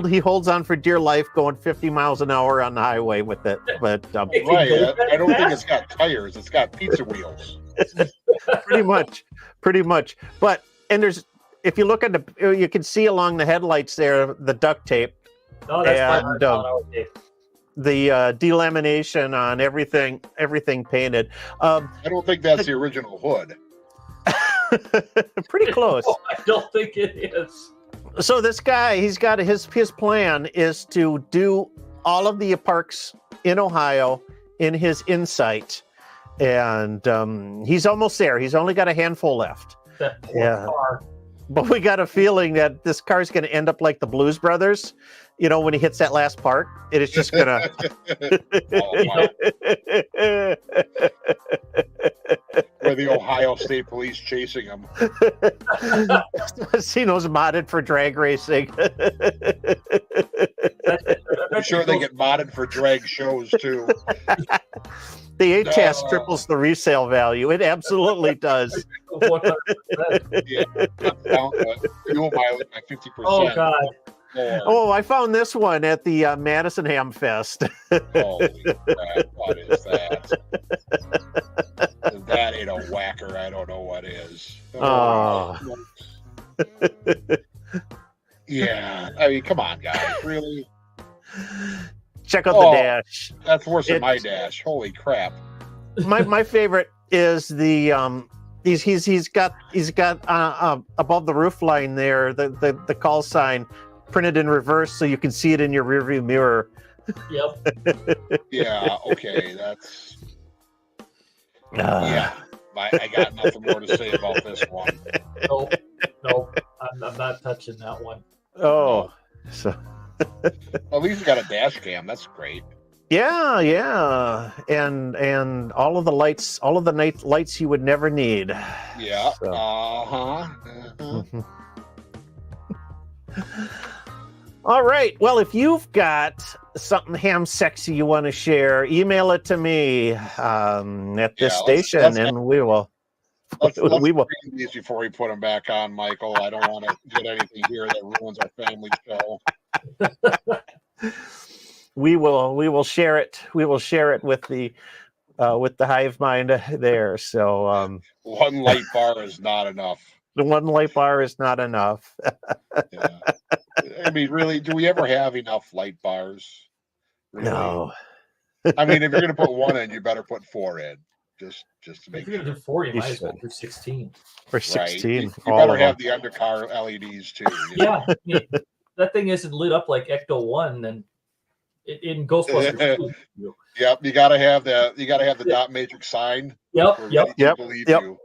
He holds on for dear life going 50 miles an hour on the highway with it, but right. I don't think it's got tires. It's got pizza wheels. pretty much. But if you look at you can see along the headlights there the duct tape. Oh, that's and the delamination on everything painted. I don't think that's the original hood. Pretty close. No, I don't think it is. So this guy, he's got his plan is to do all of the parks in Ohio in his Insight, and he's almost there. He's only got a handful left. That poor car. But we got a feeling that this car is going to end up like the Blues Brothers. You know, when he hits that last park, it is just going to... Where the Ohio State Police chasing him. Casino's modded for drag racing. I'm sure they get modded for drag shows, too. The A-Test triples the resale value. It absolutely does. 100%. Yeah, down the fuel mileage by 50%. Oh, God. Oh, I found this one at the Madison Hamfest. Holy crap, what is that? If that ain't a whacker, I don't know what is. Oh. Yeah, I mean, come on, guys, really? Check out the dash. That's worse than my dash. Holy crap. My favorite is the he's got above the roof line there the call sign printed in reverse so you can see it in your rearview mirror. Yep. Yeah, okay, that's yeah. I got nothing more to say about this one. Nope. I'm not touching that one. Oh, so at least you got a dash cam. That's great. yeah, and all of the lights, all of the night lights you would never need. Yeah. So. All right. Well, if you've got something Hamsexy you want to share, email it to me at this station, and we will. Let's read these before we put them back on, Michael. I don't want to get anything here that ruins our family show. We will share it. We will share it with the hive mind there. So one light bar is not enough. The one light bar is not enough. Yeah. I mean, really, do we ever have enough light bars? Really? No. I mean, if you're going to put one in, you better put four in. Just to make If you're sure. going to do 4, you might as well do 16. For 16. Right. You better have the undercar LEDs too. Yeah. That thing isn't lit up like Ecto 1, then in Ghostbusters 2. Yep, you gotta have the dot matrix sign. Yep. Believe you.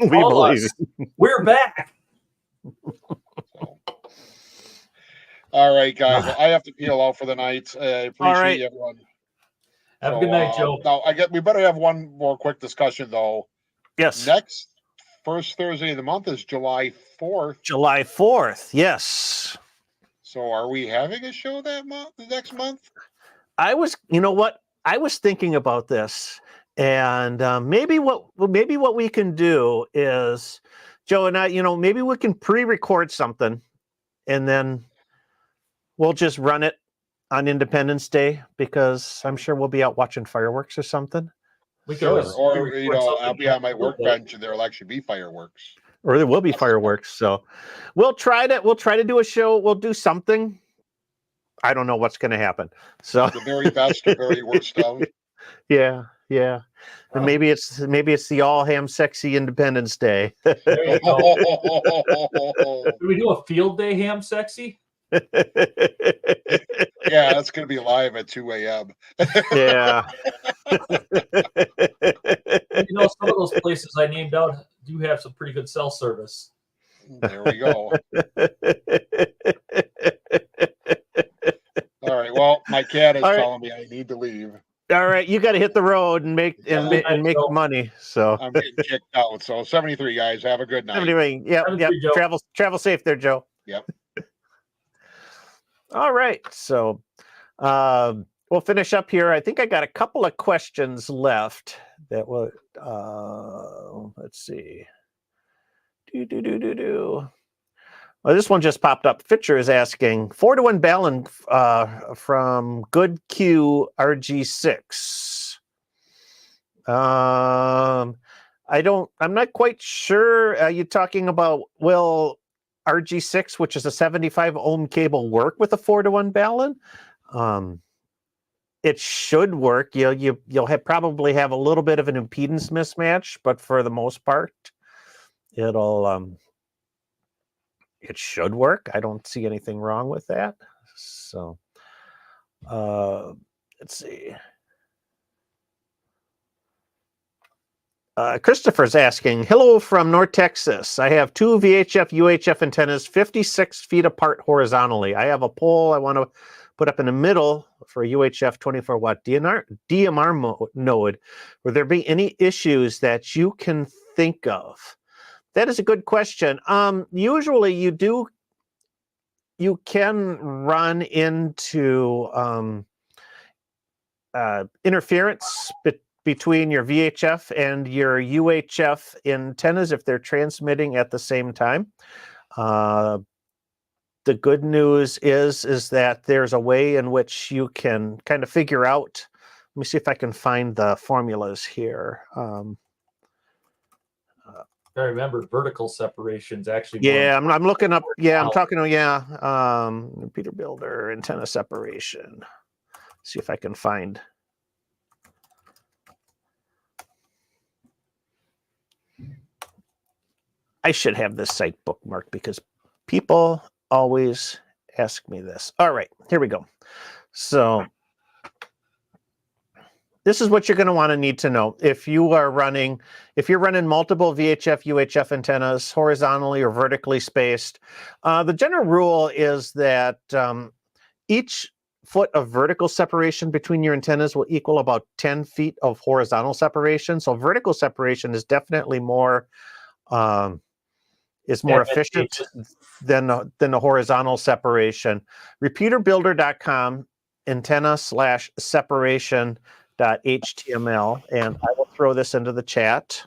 We believe. We're back. So. All right, guys. Well, I have to peel out for the night. I appreciate everyone. Have a good night, Joe. Now, we better have one more quick discussion, though. Yes. Next first Thursday of the month is July 4th. July 4th. Yes. So, are we having a show that month? The next month? You know what? I was thinking about this, and maybe what we can do is, Joe and I, maybe we can pre-record something, and then we'll just run it on Independence Day, because I'm sure we'll be out watching fireworks or something. We can Sure. always Or I'll be on my workbench and there'll actually be fireworks. Or there will be fireworks. So we'll try to do a show. We'll do something. I don't know what's going to happen. So The very best or very worst of. yeah. Yeah. And Oh. maybe it's the all Hamsexy Independence Day. There you go. Do we do a field day Hamsexy? Yeah, that's going to be live at 2 a.m. Yeah. You know, some of those places I named out do have some pretty good cell service. There we go. All right. Well, my cat is All right. telling me I need to leave. All right, you got to hit the road and make Joe. money. So I'm getting kicked out. So 73 guys, have a good night. anyway, yeah. 73, Joe. Travel safe there, Joe. Yep. All right, so we'll finish up here. I think I got a couple of questions left that will. Let's see. Well, this one just popped up. Fitcher is asking 4-to-1 Balin from Good Q RG6. I'm not quite sure. You're talking about, will RG6, which is a 75 ohm cable, work with a 4-to-1 Balin? It should work. You'll probably have a little bit of an impedance mismatch, but for the most part, it should work. I don't see anything wrong with that. So let's see. Christopher's asking, hello from North Texas. I have two VHF UHF antennas 56 feet apart horizontally. I have a pole I want to put up in the middle for a UHF 24 watt DMR node. Will there be any issues that you can think of? That is a good question. Usually you can run into interference between your VHF and your UHF antennas if they're transmitting at the same time. The good news is that there's a way in which you can kind of figure out. Let me see if I can find the formulas here. I remember vertical separations actually. Yeah, I'm looking up. Yeah, I'm talking to Peter Builder antenna separation. See if I can find. I should have this site bookmarked because people always ask me this. All right, here we go. So this is what you're going to want to need to know if you're running multiple VHF, UHF antennas horizontally or vertically spaced. The general rule is that each foot of vertical separation between your antennas will equal about 10 feet of horizontal separation. So vertical separation is definitely more efficient than the horizontal separation. Repeaterbuilder.com antenna/separation.html, and I will throw this into the chat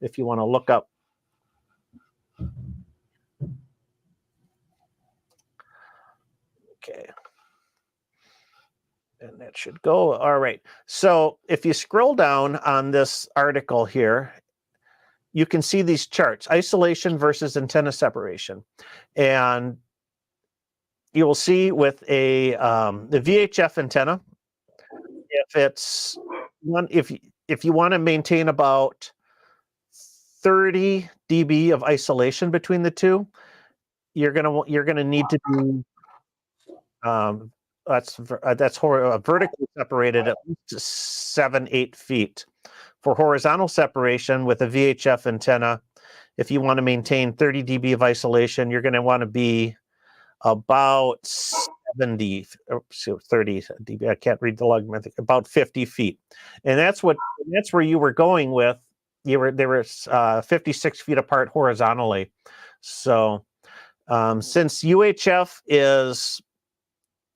if you want to look up. Okay. And that should go. All right. So if you scroll down on this article here, you can see these charts, isolation versus antenna separation. And you will see with the VHF antenna, if you want to maintain about 30 dB of isolation between the two, you're gonna need to do that's vertically separated at least 7-8 feet. For horizontal separation with a VHF antenna, if you want to maintain 30 dB of isolation, you're going to want to be about 30 dB. I can't read the logarithm. About 50 feet, and that's where you were going with. They were 56 feet apart horizontally. So since UHF is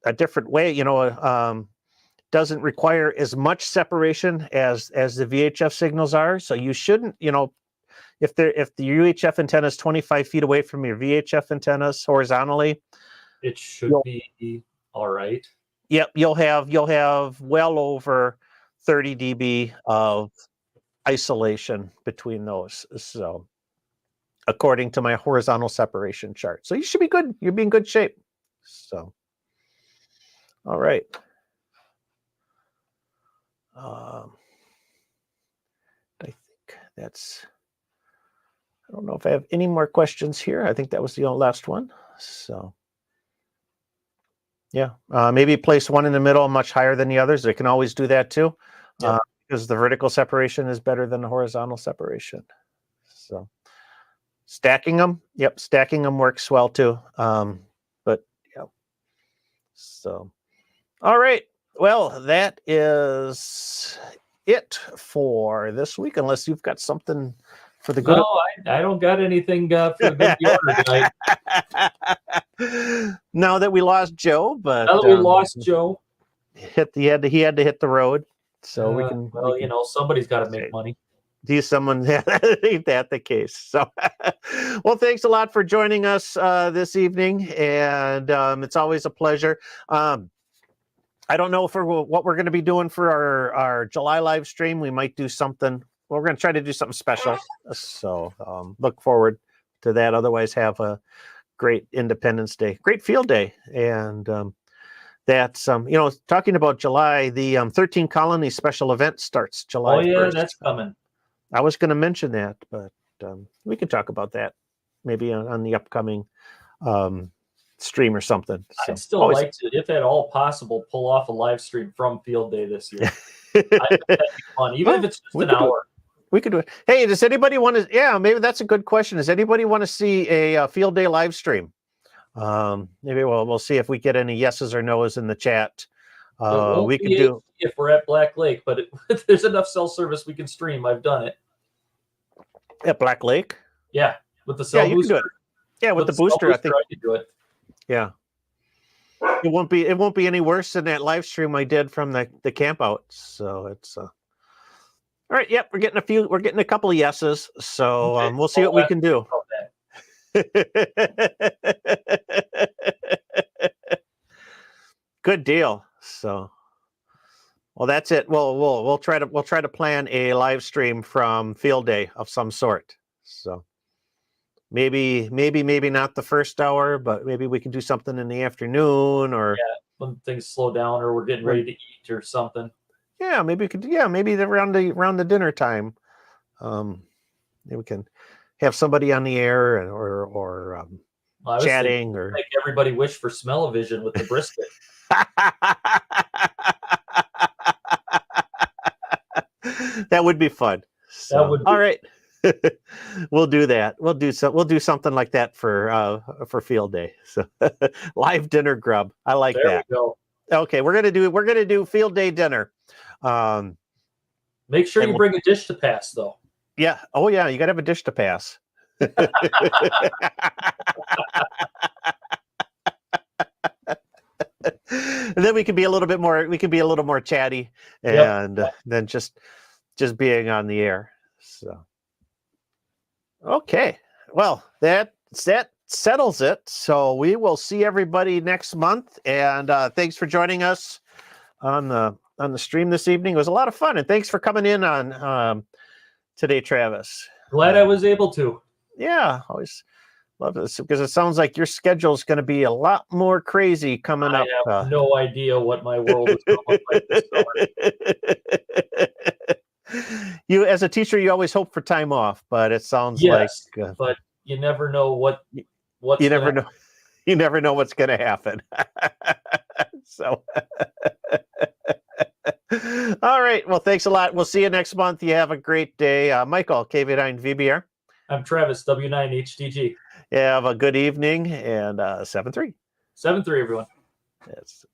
a different way, doesn't require as much separation as the VHF signals are. So you shouldn't, if the UHF antenna is 25 feet away from your VHF antennas horizontally, it should be all right. Yep, you'll have well over 30 dB of isolation between those. So according to my horizontal separation chart. So you should be good. You'll be in good shape. So all right. that's. I don't know if I have any more questions here. I think that was the last one. So, yeah, maybe place one in the middle much higher than the others. They can always do that too, Yep. because the vertical separation is better than the horizontal separation. So, stacking them, yep, stacking them works well too. But yeah, so all right. Well, that is it for this week, unless you've got something for the good. No, I don't got anything for the good of the order tonight. Now that we lost Joe, but Now that we lost Joe, he had to hit the road, so we can. Well, we can somebody's got to make money. do someone. Ain't that the case? So, well, thanks a lot for joining us this evening, and it's always a pleasure. I don't know what we're going to be doing for our July live stream. We might do something. Well, we're going to try to do something special. So look forward to that. Otherwise, have a great Independence Day, great field day. And that's, talking about July, the 13 Colony special event starts July 1st. That's coming. I was going to mention that, but we can talk about that maybe on the upcoming stream or something. So, I'd still like to, if at all possible, pull off a live stream from field day this year. I think that'd be fun, even if it's just an hour. We could do it. Hey, does anybody want to? Yeah, maybe that's a good question. Does anybody want to see a field day live stream? Maybe we'll see if we get any yeses or nos in the chat. We could do if we're at Black Lake, but if there's enough cell service, we can stream. I've done it at Black Lake. Yeah, with the cell booster. Can do it. Yeah, with the booster, I think I can do it. Yeah, it won't be any worse than that live stream I did from the camp out. So it's all right. Yep, we're getting a couple of yeses. So okay. We'll see what we can do. Good deal. So, well, that's it. We'll try to plan a live stream from field day of some sort. So maybe not the first hour, but maybe we can do something in the afternoon or when things slow down or we're getting ready to eat or something. Yeah, maybe we could. Yeah, maybe around the dinner time. Maybe we can have somebody on the air or chatting or make everybody wish for smell-o-vision with the brisket. That would be fun. So, that would be. All right. We'll do that. We'll do something like that for field day. So live dinner grub. I like there that. We go. Okay, we're gonna do field day dinner. Make sure you bring a dish to pass, though. Yeah. Oh, yeah. You got to have a dish to pass. And then we can be a little more chatty and then just being on the air. So, okay. Well, that settles it. So we will see everybody next month. And thanks for joining us on the stream this evening. It was a lot of fun, and thanks for coming in on today, Travis. Glad I was able to. Yeah, always love this because it sounds like your schedule is going to be a lot more crazy coming up. I have no idea what my world is going to look like this summer. You, as a teacher, you always hope for time off, but it sounds but you never know what's you never know. You never know what's going to happen. So. All right. Well, thanks a lot. We'll see you next month. You have a great day. Michael, KV9 VBR. I'm Travis, W9HDG. Yeah, have a good evening and 7-3. 7-3, everyone. Yes.